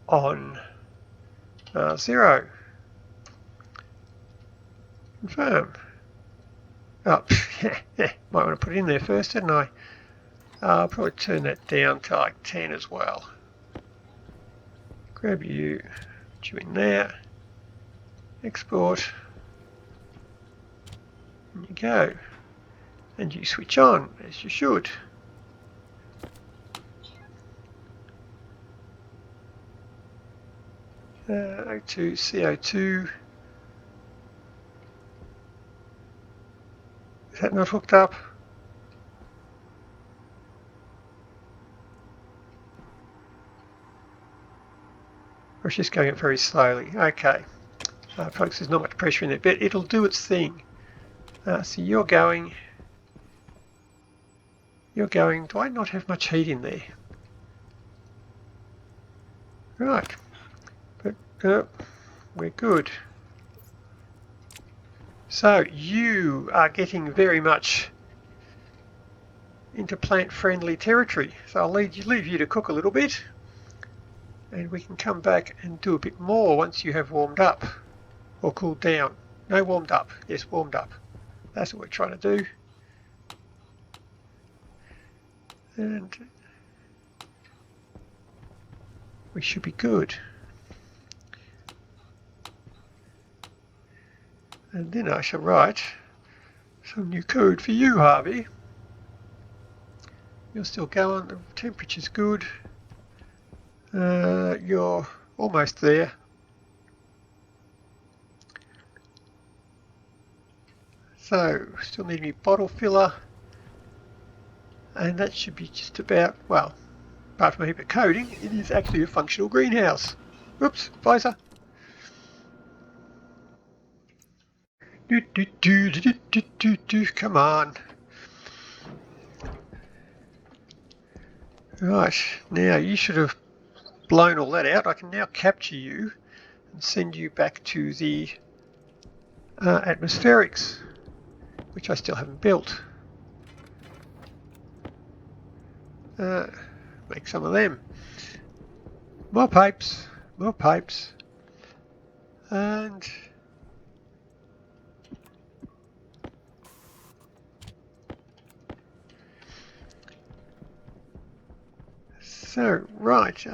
on R0. Confirm. Oh, might want to put it in there first, didn't I? I'll probably turn that down to like 10 as well. Grab you, put you in there, export, and you go. And you switch on, as you should. O2, CO2. Is that not hooked up? Or it's just going up very slowly. Okay. Folks, there's not much pressure in there, but it'll do its thing. So you're going, do I not have much heat in there? Right, but we're good. So you are getting very much into plant-friendly territory. So I'll leave you to cook a little bit, and we can come back and do a bit more once you have warmed up or cooled down. No, warmed up. Yes, warmed up. That's what we're trying to do. And we should be good. And then I shall write some new code for you, Harvey. You're still going, the temperature's good. You're almost there. So, still need me bottle filler. And that should be just about, well, apart from a heap of coding, it is actually a functional greenhouse. Oops, visor. Come on. Right, now you should have blown all that out. I can now capture you and send you back to the atmospherics, which I still haven't built. Make some of them. More pipes, and so right.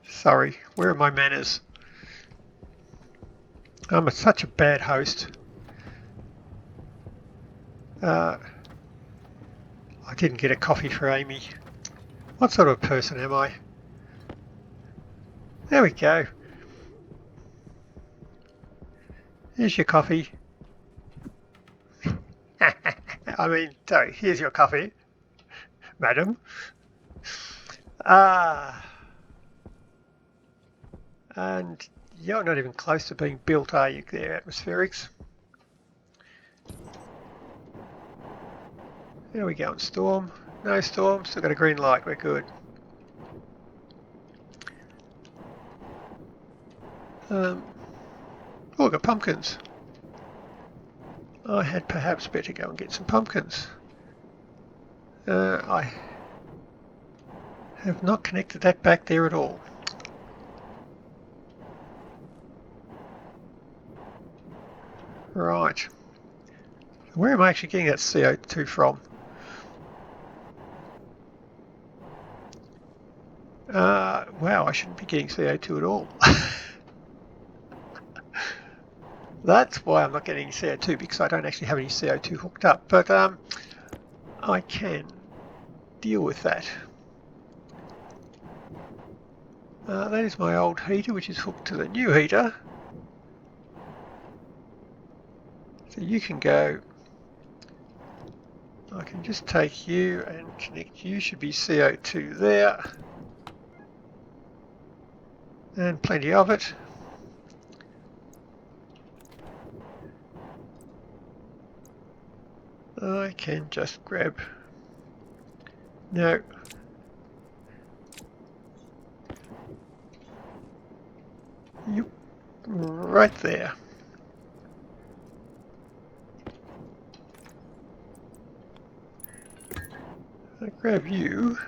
Sorry, where are my manners? I'm such a bad host. I didn't get a coffee for Amy. What sort of person am I? There we go. Here's your coffee. I mean, sorry, here's your coffee, madam. And you're not even close to being built, are you, there, atmospherics? There we go, and storm. No storm, still got a green light, we're good. Oh, we've got pumpkins. I had perhaps better go and get some pumpkins. I have not connected that back there at all. Right. Where am I actually getting that CO2 from? Wow, I shouldn't be getting CO2 at all. That's why I'm not getting CO2, because I don't actually have any CO2 hooked up. But I can deal with that. That is my old heater, which is hooked to the new heater. So you can go. I can just take you and connect you. Should be CO2 there. And plenty of it. I can just grab. No. Yep. Right there. I grab you.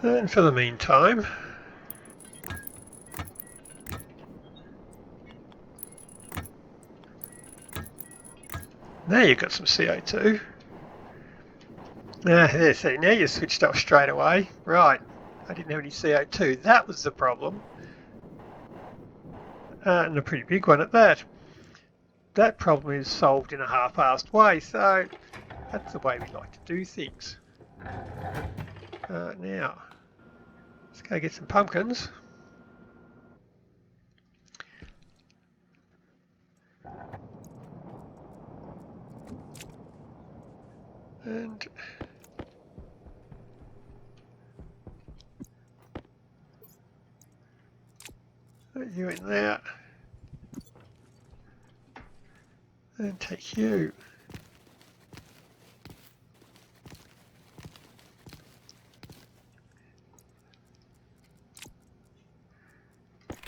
And for the meantime, now you've got some CO2. There, see, now you switched off straight away. Right, I didn't have any CO2. That was the problem. And a pretty big one at that. That problem is solved in a half-assed way, so that's the way we like to do things. Now, let's go get some pumpkins. And put you in there. And take you.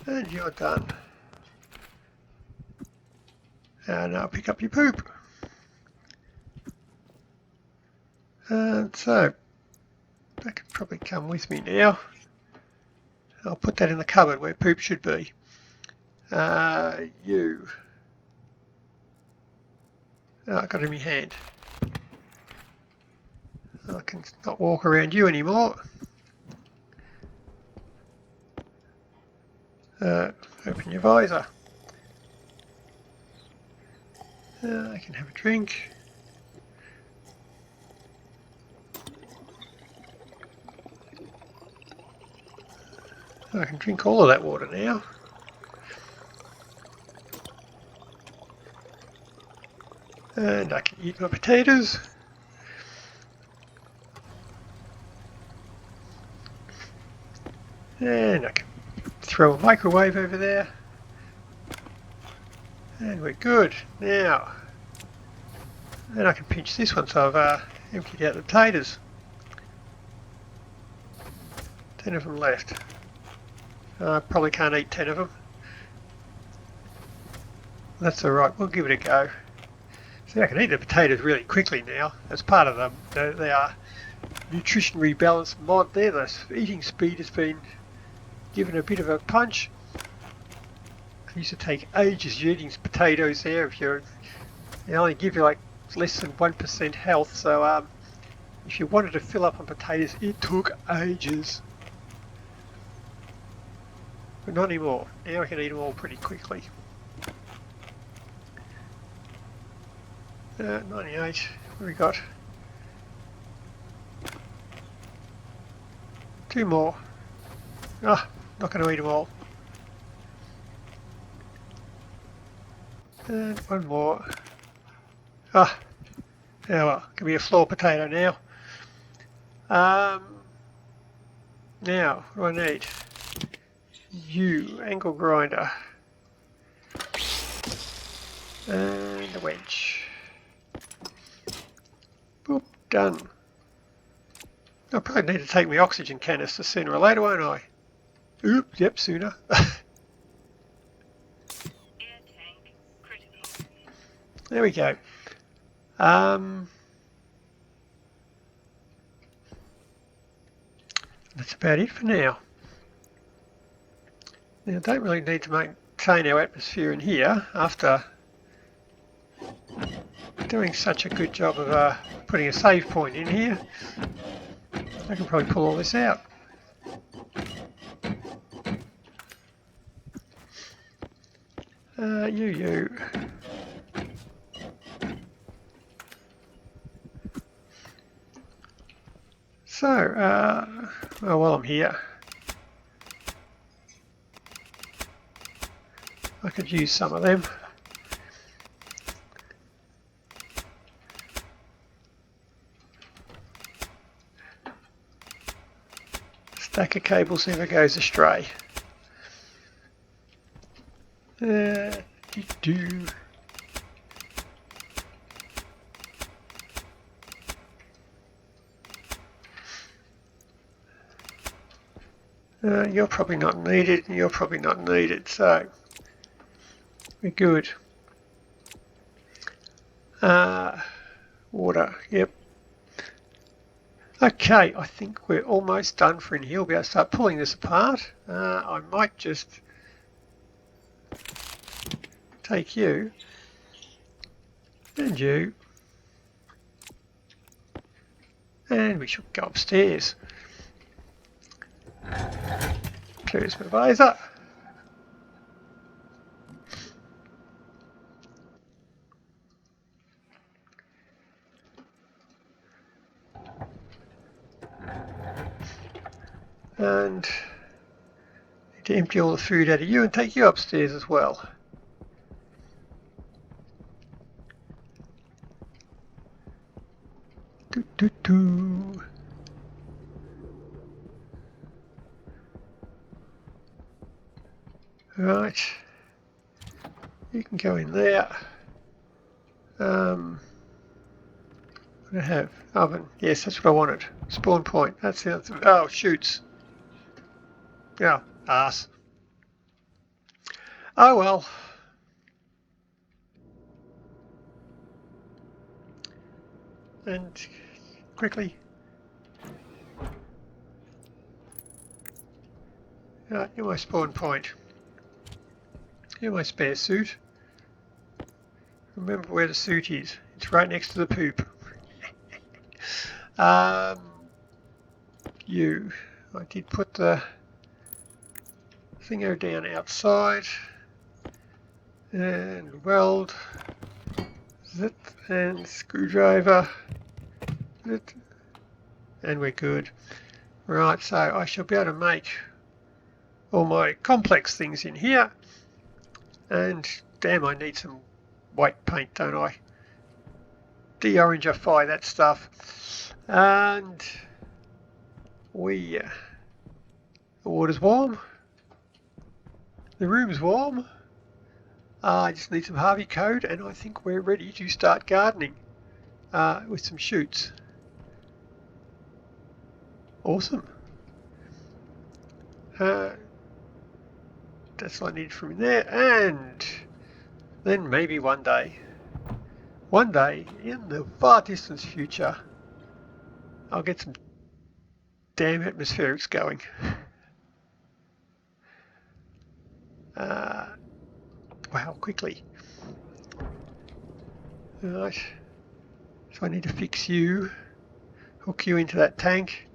And you're done. And I'll pick up your poop. And so, that could probably come with me now. I'll put that in the cupboard where poop should be. You. Oh, I got it in my hand. I can not walk around you anymore. Open your visor. I can have a drink. I can drink all of that water now. And I can eat my potatoes. And I can throw a microwave over there. And we're good. Now, then I can pinch this one so I've emptied out the potatoes. 10 of them left. I probably can't eat 10 of them. That's alright, we'll give it a go. See, I can eat the potatoes really quickly now. As part of them, they are nutrition rebalance mod there. The eating speed has been given a bit of a punch. It used to take ages eating potatoes there. If they only give you like less than 1% health, so if you wanted to fill up on potatoes, it took ages. But not anymore. Now I can eat them all pretty quickly. 98. What have we got? 2 more. Ah, not going to eat them all. And 1 more. Ah, yeah, well, it can be a floor potato now. Now, what do I need? Angle grinder. And a wedge. Boop, done. I'll probably need to take my oxygen canister sooner or later, won't I? Oops, yep, sooner. There we go. That's about it for now. Now, I don't really need to maintain our atmosphere in here after doing such a good job of putting a save point in here. I can probably pull all this out. You. So, well, while I'm here, I could use some of them. Stack of cables never goes astray. You're probably not needed, and you're probably not needed, so we're good. Water, yep. Okay, I think we're almost done for in here. We'll be able to start pulling this apart. I might just take you and you, and we should go upstairs. Clears my visor. And need to empty all the food out of you and take you upstairs as well. Right, you can go in there. What do I have? Oven. Yes, that's what I wanted. Spawn point. That's the answer. Oh, shoots. Yeah, arse. Oh well. And quickly. Right, you're my spawn point. You're my spare suit. Remember where the suit is. It's right next to the poop. You. I did put the thinger down outside. And weld. Zip. And screwdriver. Zip. And we're good. Right, so I shall be able to make all my complex things in here. And damn, I need some white paint, don't I? De-orangify that stuff. And the water's warm. The room's warm. I just need some Harvey code, and I think we're ready to start gardening with some shoots. Awesome. That's what I need from there, and then maybe one day in the far distant future, I'll get some damn atmospherics going. Wow, quickly. Right, so I need to fix you, hook you into that tank,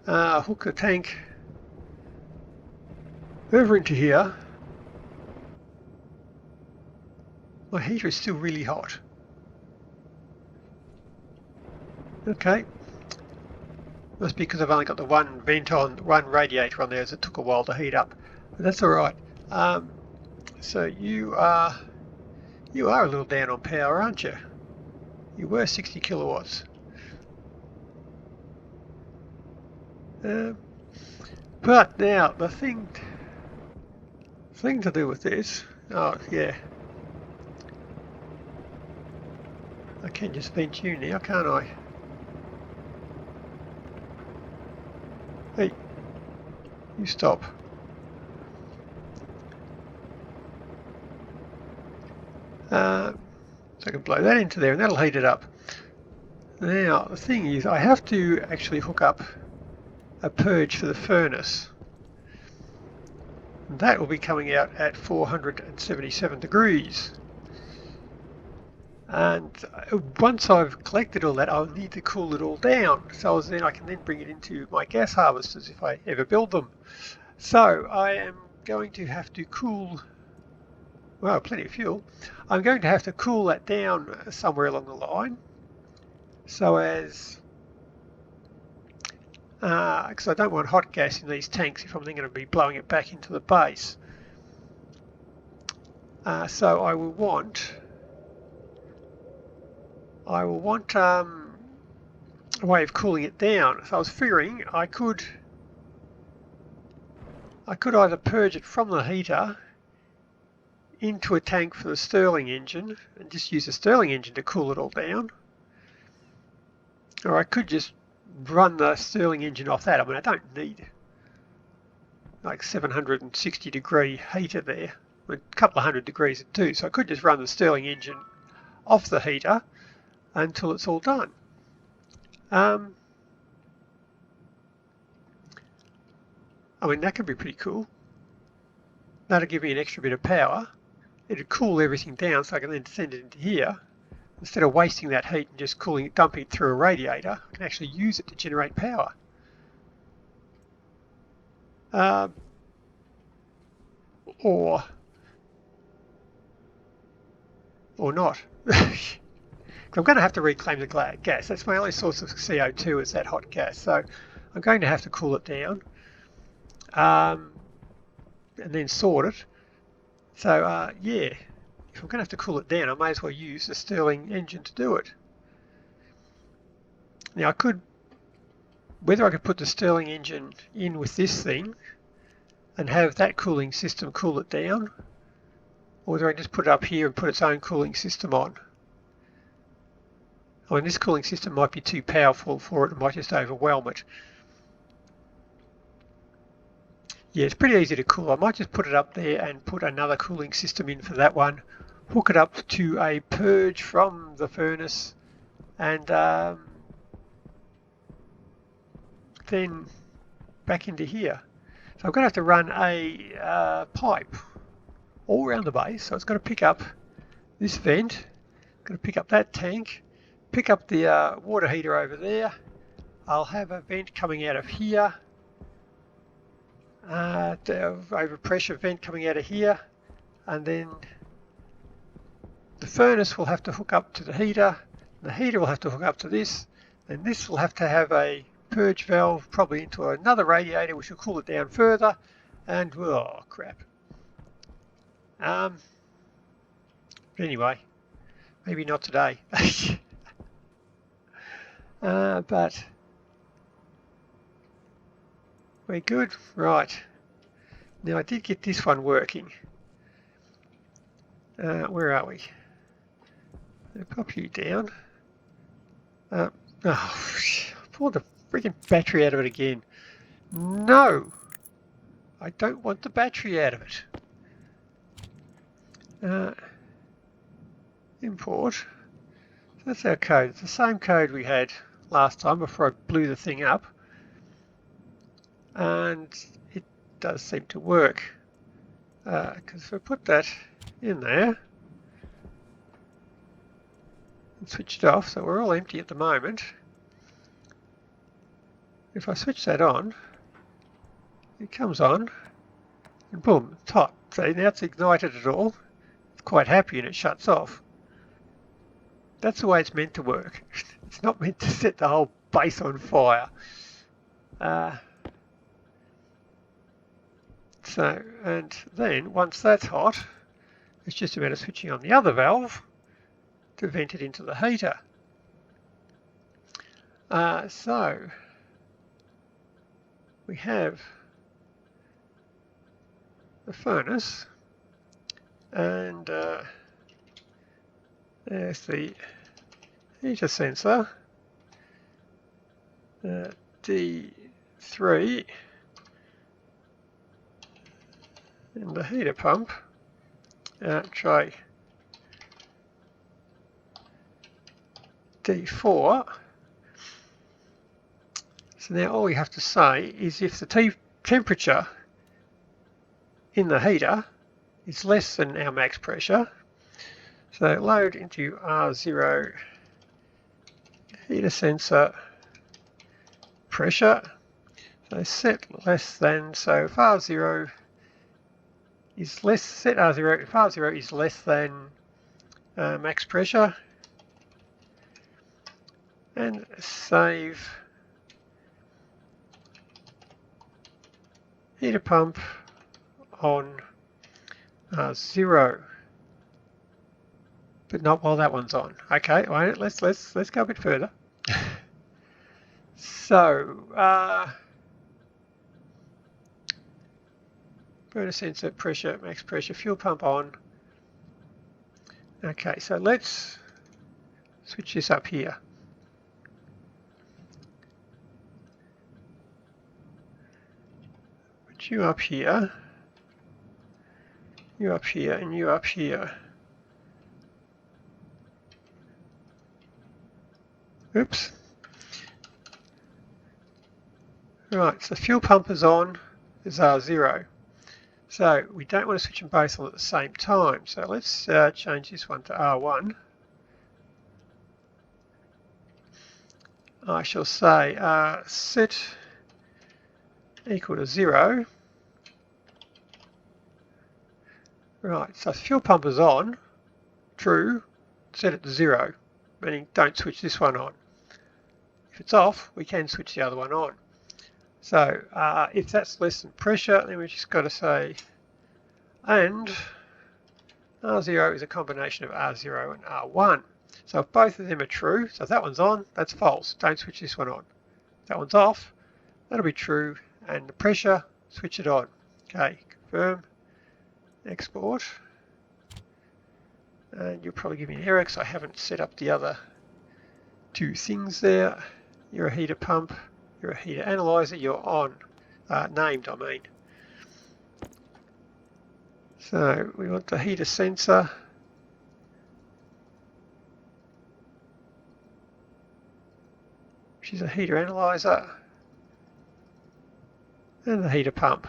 hook the tank over into here. My heater is still really hot. Okay. Must be because I've only got the one vent on, one radiator on there, as it took a while to heat up. But that's alright. So you are a little down on power, aren't you? You were 60 kilowatts. But now the thing to do with this, oh yeah, I can just vent you now, can't I? Hey, you stop. So I can blow that into there and that'll heat it up. Now the thing is, I have to actually hook up a purge for the furnace. And that will be coming out at 477 degrees. And once I've collected all that, I'll need to cool it all down. So then I can then bring it into my gas harvesters if I ever build them. So I am going to have to cool, well, plenty of fuel. I'm going to have to cool that down somewhere along the line, so as because I don't want hot gas in these tanks if I'm then going to be blowing it back into the base. So I will want a way of cooling it down. So I was figuring I could either purge it from the heater into a tank for the Stirling engine and just use the Stirling engine to cool it all down, or I could just run the Stirling engine off that. I mean, I don't need like 760 degree heater there, a couple of hundred degrees it do, so I could just run the Stirling engine off the heater until it's all done. I mean, that could be pretty cool. That'll give me an extra bit of power. It'll cool everything down so I can then send it into here. Instead of wasting that heat and just dumping it through a radiator, I can actually use it to generate power. Or not. I'm going to have to reclaim the gas. That's my only source of CO2 is that hot gas. So I'm going to have to cool it down and then sort it. So yeah, if I'm going to have to cool it down, I may as well use the Stirling engine to do it. Now whether I could put the Stirling engine in with this thing and have that cooling system cool it down, or whether I just put it up here and put its own cooling system on. I mean, this cooling system might be too powerful for it, it might just overwhelm it. Yeah, it's pretty easy to cool. I might just put it up there and put another cooling system in for that one, hook it up to a purge from the furnace, and then back into here. So I'm going to have to run a pipe all around the base. So it's got to pick up this vent, going to pick up that tank, pick up the water heater over there. I'll have a vent coming out of here, overpressure vent coming out of here, and then the furnace will have to hook up to the heater will have to hook up to this, and this will have to have a purge valve probably into another radiator which will cool it down further, and oh crap. But anyway, maybe not today. But we're good. Right, now I did get this one working. Where are we? I'll pop you down. Pull the freaking battery out of it again. No, I don't want the battery out of it. Import. So that's our code. It's the same code we had last time before I blew the thing up, and it does seem to work, because if I put that in there and switch it off, so we're all empty at the moment. If I switch that on, it comes on, and boom, it's hot. See, now it's ignited it all. It's quite happy and it shuts off. That's the way it's meant to work. It's not meant to set the whole base on fire. So, and then once that's hot, it's just a matter of switching on the other valve to vent it into the heater. So we have the furnace, and there's the heater sensor, D3, and the heater pump, tray D4. So now all we have to say is if the temperature in the heater is less than our max pressure, so load into R0 heater sensor pressure, so set less than, so if R0 is less, set R0 if R0 is less than max pressure, and save Heater pump on 0, but not while that one's on. Okay, well, let's go a bit further. So burner sensor pressure, max pressure, fuel pump on. Okay, so let's switch this up here. Put you up here, you up here, and you up here. Oops. Right, so fuel pump is on, is R0. So we don't want to switch them both on at the same time. So let's change this one to R1. I shall say set equal to 0. Right, so fuel pump is on, true, set it to 0, meaning don't switch this one on. If it's off, we can switch the other one on. So if that's less than pressure, then we've just got to say, and R0 is a combination of R0 and R1. So if both of them are true, so if that one's on, that's false. Don't switch this one on. If that one's off, that'll be true, and the pressure, switch it on. Okay, confirm, export. And you'll probably give me an error because I haven't set up the other two things there. You're a heater pump. You're a heater analyzer, you're on, named I mean. So we want the heater sensor. Which is a heater analyzer. And the heater pump.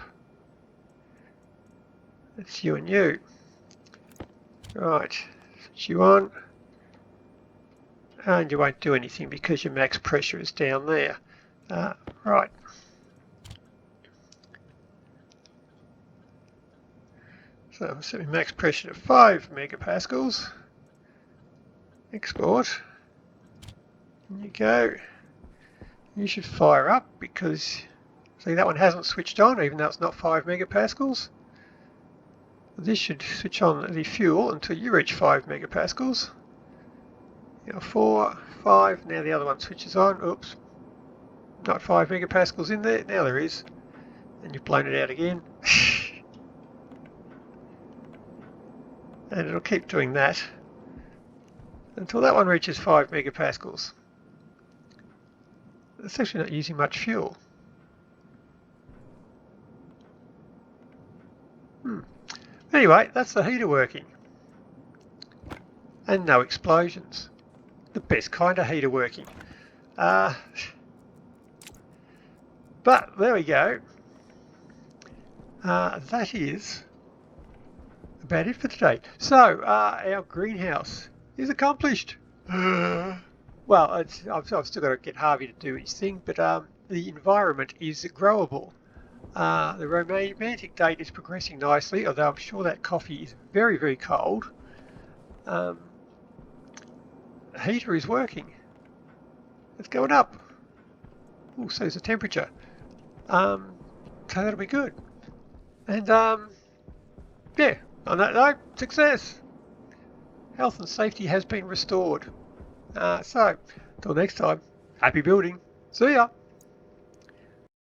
That's you and you. Right, switch you on. And you won't do anything because your max pressure is down there. Right. So I'm setting max pressure to 5 megapascals. Export. And you go. You should fire up because, see, that one hasn't switched on even though it's not 5 megapascals. This should switch on the fuel until you reach 5 megapascals. 4, 5, now the other one switches on. Oops. Not 5 megapascals in there, now there is. And you've blown it out again. And it'll keep doing that until that one reaches 5 megapascals. It's actually not using much fuel. Anyway, that's the heater working. And no explosions. The best kind of heater working. But there we go. That is about it for today. So our greenhouse is accomplished. Well, I've still got to get Harvey to do his thing, but the environment is growable. The romantic date is progressing nicely, although I'm sure that coffee is very, very cold. The heater is working. It's going up. Oh, so is the temperature. So that'll be good. And yeah, on that note, success. Health and safety has been restored. So, till next time, happy building. See ya.